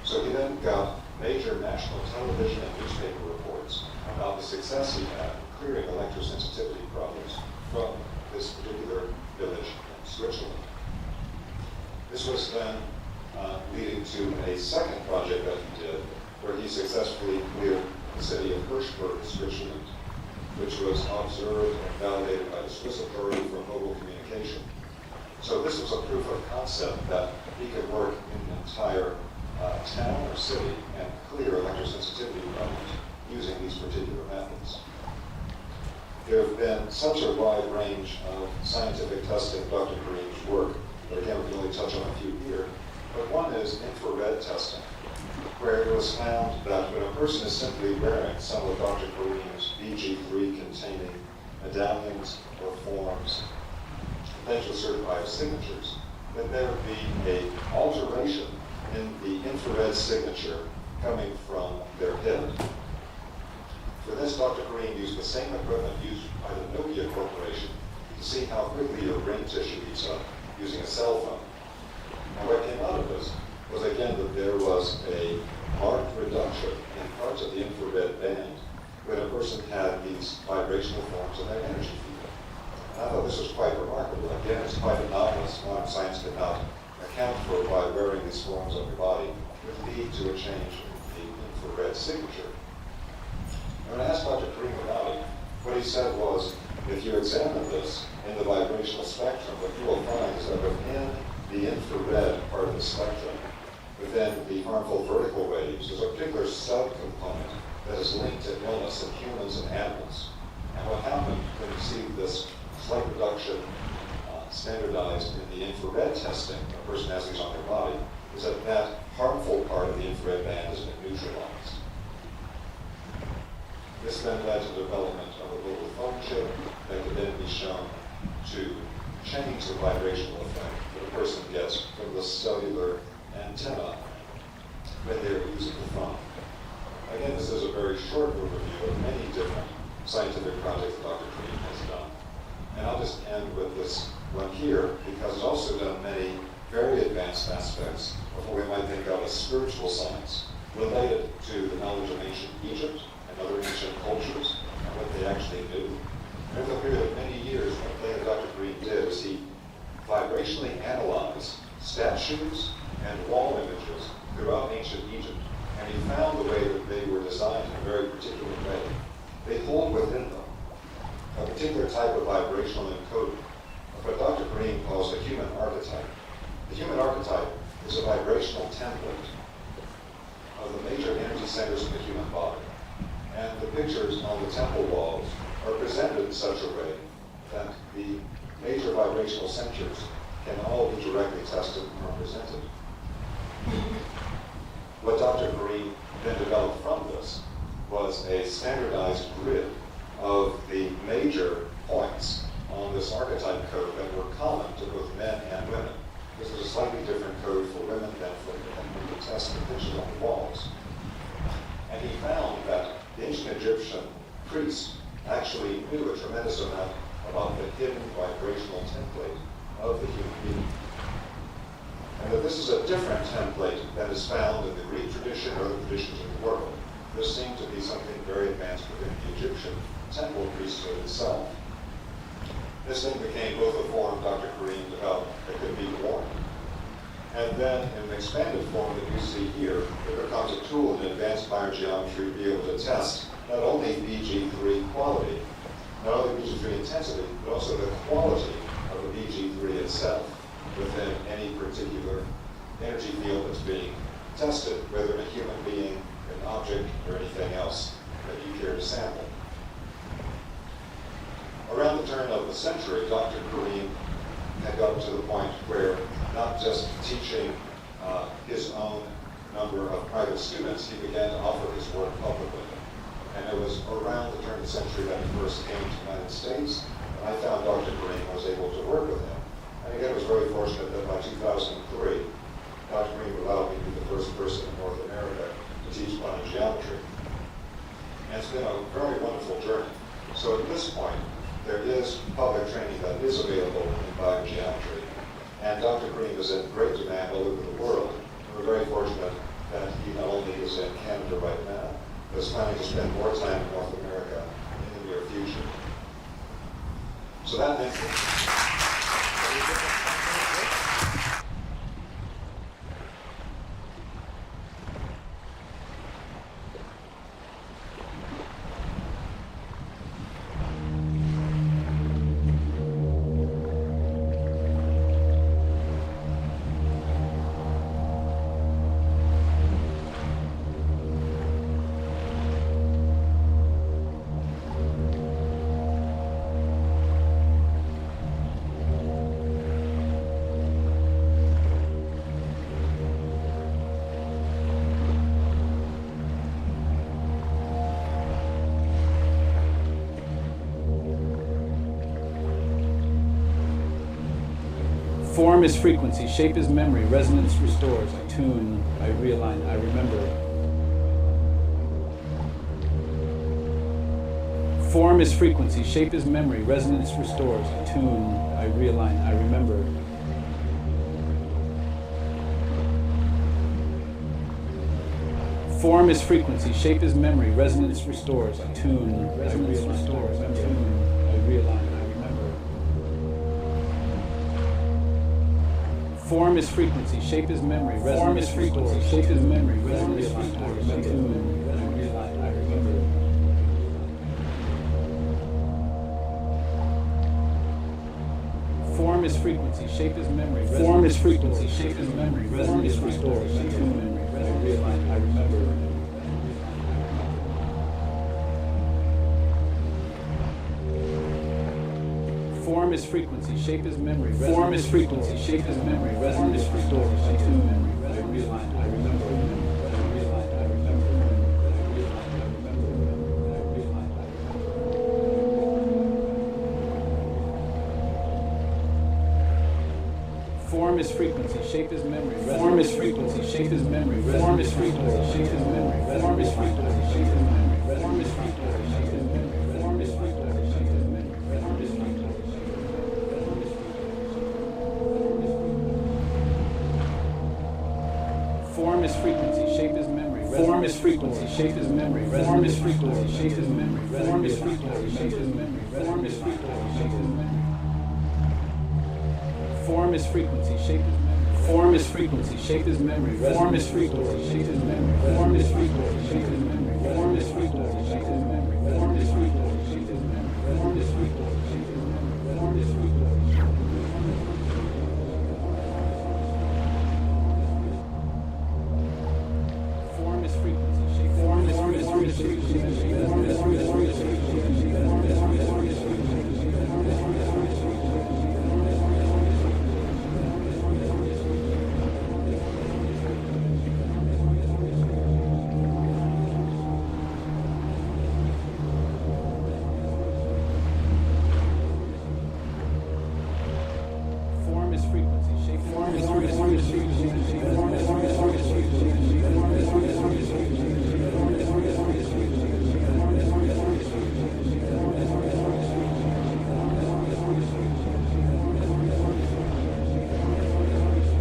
So he then got major national television and newspaper reports about the success he had in clearing electrosensitivity problems from this particular village in Switzerland. This was then leading to a second project that he did, where he successfully cleared the city of Hirschberg, Switzerland, which which was observed and validated by the Swiss authority for mobile communication. So this was a proof of concept that he could work in an entire town or city and clear electrosensitivity problems using these particular methods. There have been such a wide range of scientific testing of Dr. Karim's work, but again, we can only touch on a few here. But one is infrared testing, where it was found that when a person is simply wearing some of Dr. Karim's BG3 containing medallions or forms, potentially certified signatures, that there would be an alteration in the infrared signature coming from their head. For this, Dr. Karim used the same equipment used by the Nokia Corporation to see how quickly your brain tissue heats up using a cell phone. And what came out of this was, again, that there was a marked reduction in parts of the infrared band when a person had these vibrational forms in their energy field. And I thought this was quite remarkable. Again, it's quite anomalous. Modern science could not account for why wearing these forms on your body would lead to a change in the infrared signature. And when I asked Dr. Karim about it, what he said was, if you examine this in the vibrational spectrum, what you will find is that within the infrared part of the spectrum, within the harmful vertical waves, there's a particular subcomponent that is linked to illness in humans and animals. And what happened when you see this slight reduction standardized in the infrared testing, a person has these on their body, is that that harmful part of the infrared band is neutralized. This then led to the development of a little phone chip that could then be shown to change the vibrational effect that a person gets from the cellular antenna when they're using the phone. Again, this is a very short overview of many different scientific projects that Dr. Karim has done. And I'll just end with this one here, because it's also done many very advanced aspects of what we might think of as spiritual science, related to the knowledge of ancient Egypt and other ancient cultures, and what they actually knew. And over a period of many years, one thing that Dr. Karim did is he vibrationally analyzed statues and wall images throughout ancient Egypt. And he found the way that they were designed in a very particular way. They hold within them a particular type of vibrational encoding, of what Dr. Karim calls the human archetype. The human archetype is a vibrational template of the major energy centers of the human body. And the pictures on the temple walls are presented in such a way that the major vibrational centers can all be directly tested and represented. What Dr. Karim then developed from this was a standardized grid of the major points on this archetype code that were common to both men and women. This is a slightly different code for women than for men when you test the pictures on the walls. And he found that the ancient Egyptian priests actually knew a tremendous amount about the hidden vibrational template of the human being. And that this is a different template than is found in the Greek tradition or other traditions in the world. This seemed to be something very advanced within the Egyptian temple priesthood itself. This then became both a form Dr. Karim developed that could be worn, and then in an expanded form that you see here, it becomes a tool in advanced biogeometry to be able to test not only BG3 quality, not only BG3 intensity, but also the quality of the BG3 itself within any particular energy field that's being tested, whether in a human being, an object, or anything else that you care to sample. Around the turn of the century, Dr. Karim had gotten to the point where not just teaching his own number of private students, he began to offer his work publicly. And it was around the turn of the century that he first came to the United States, and I found Dr. Karim and was able to work with him. And again, I was very fortunate that by 2003, Dr. Karim allowed me to be the first person in North America to teach biogeometry. And it's been a very wonderful journey. So at this point, there is public training that is available in biogeometry. And Dr. Karim is in great demand all over the world. And we're very fortunate that he not only is in Canada right now, but is planning to spend more time in North America in the near future. So that means Form is frequency, shape is memory, resonance restores, I tune, I realign, I remember. Form is frequency, shape is memory, resonance restores, I tune, I realign, I remember. Form is frequency, shape is memory, resonance restores, I tune, resonance restores, I tune, I realign, I remember. Form is frequency, shape is memory, resonance restores, shape is memory, resonance restores, I tune, I realign, I remember. Form is frequency, shape is memory, form is frequency, shape is memory, resonance restores, I tune, memory, I realign, I remember. Form is frequency, shape is memory, form is frequency, shape is memory, resonance restores, I tune, memory, I realign, I remember. Form is frequency, shape is memory, form is frequency, shape is memory, form is frequency, shape is memory, form is frequency, shape is memory, form is frequency, shape is memory, form is frequency, shape is memory, form is frequency, form is frequency, shape is memory, form is frequency, shape is memory, form is frequency, shape is memory, form is frequency, shape is memory, form is frequency, shape is memory. Form is frequency, shape is memory. Form is frequency, shape is memory. Form is frequency, shape is memory. Form is frequency, shape is memory. Form is frequency, shape is memory. Form is frequency, shape is memory. Form is frequency, shape is memory. Form is frequency, shape is memory. Form is frequency, shape.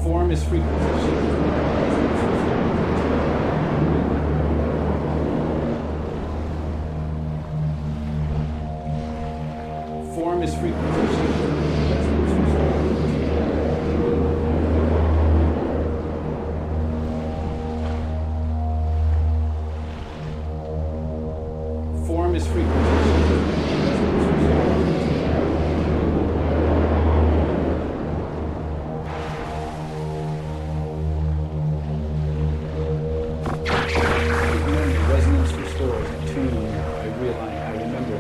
Form is frequency, shape is memory. Form is frequency, shape is Form is frequency, shape is form is frequency, resonance restores, I tune, I realign, I remember.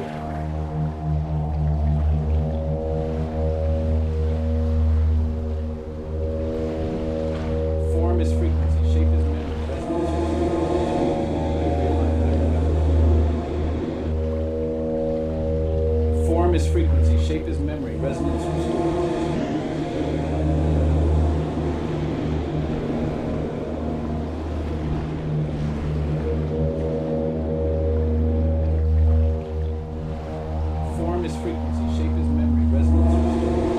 Form is frequency, shape is memory, resonance restores. Form is frequency, shape is memory, resonance restores. Form is frequency, shape is memory, resonance restores.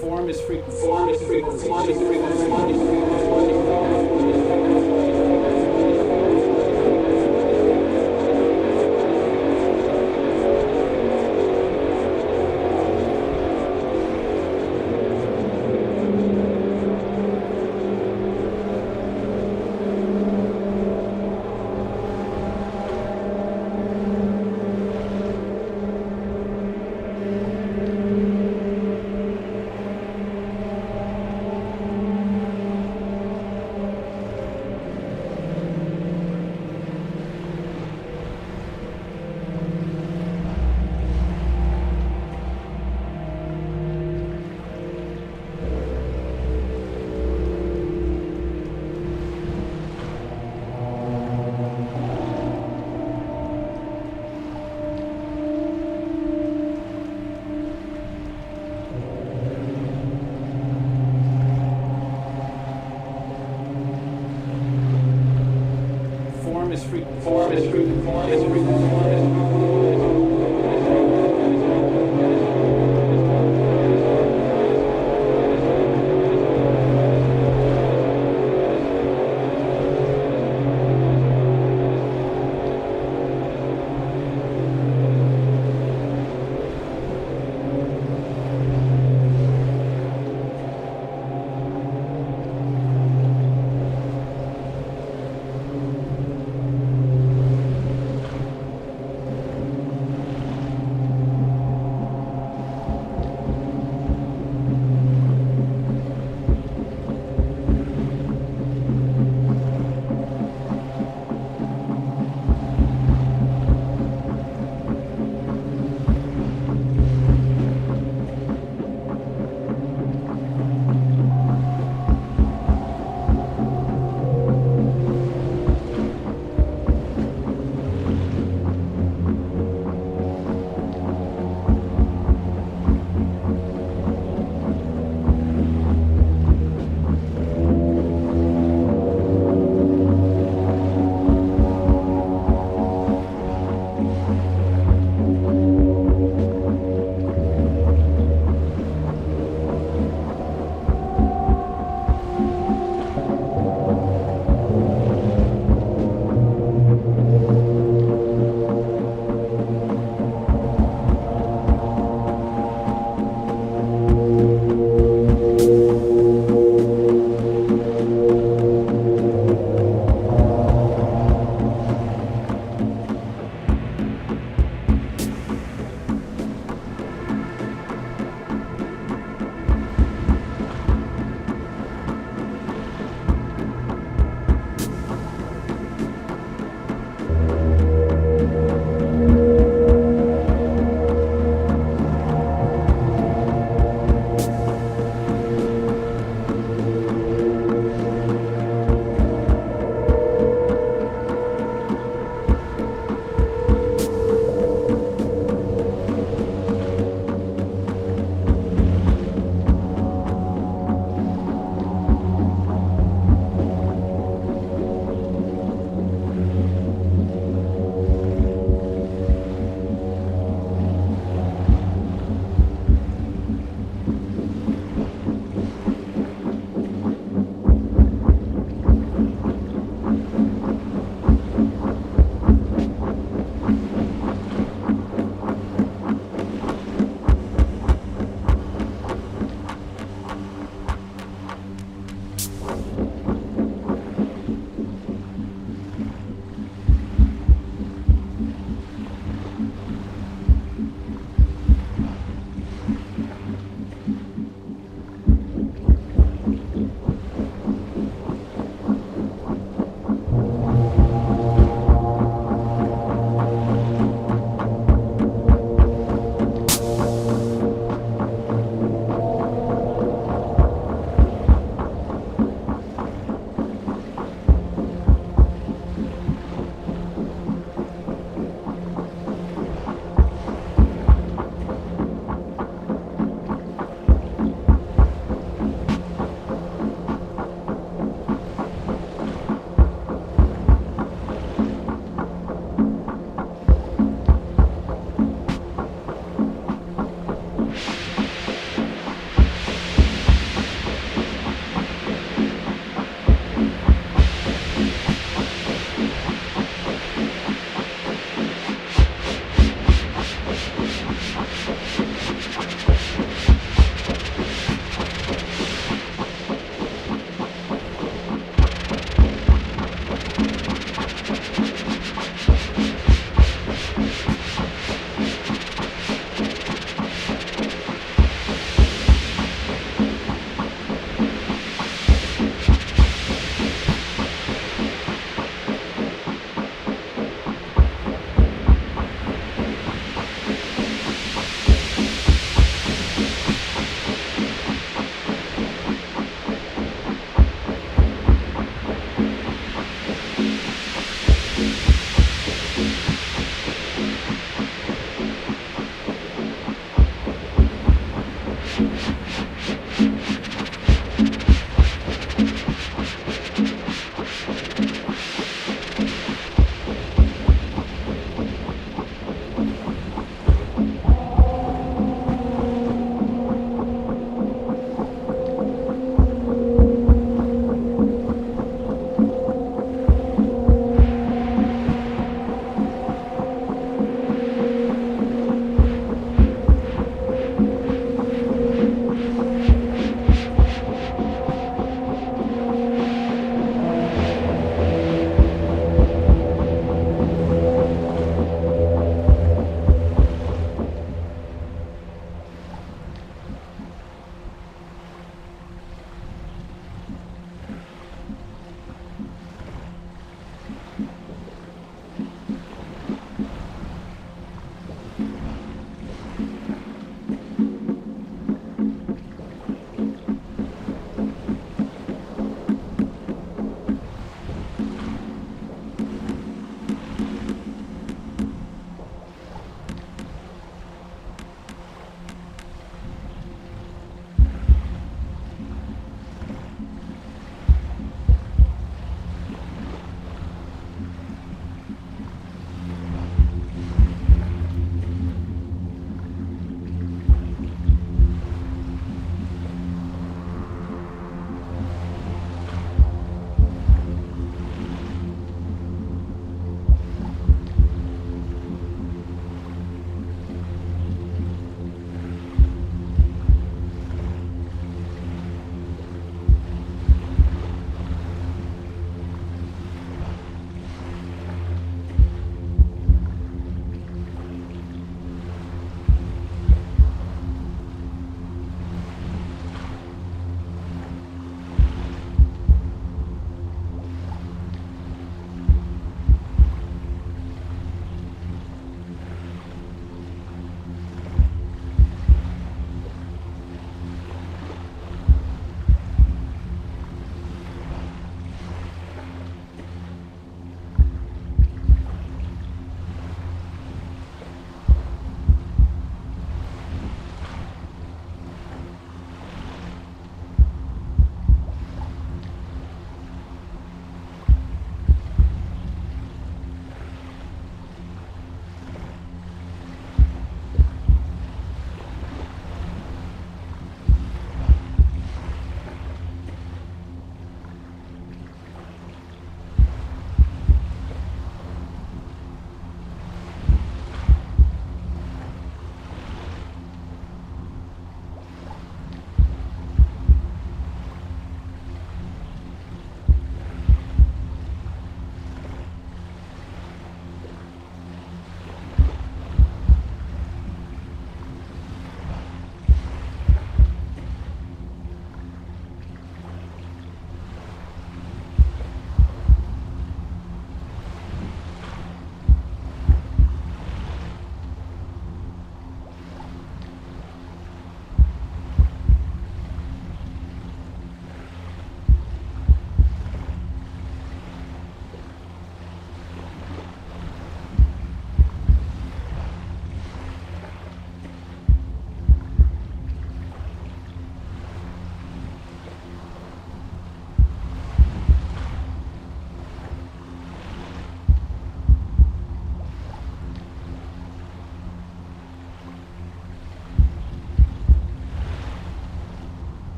Form is frequency. Form is frequency.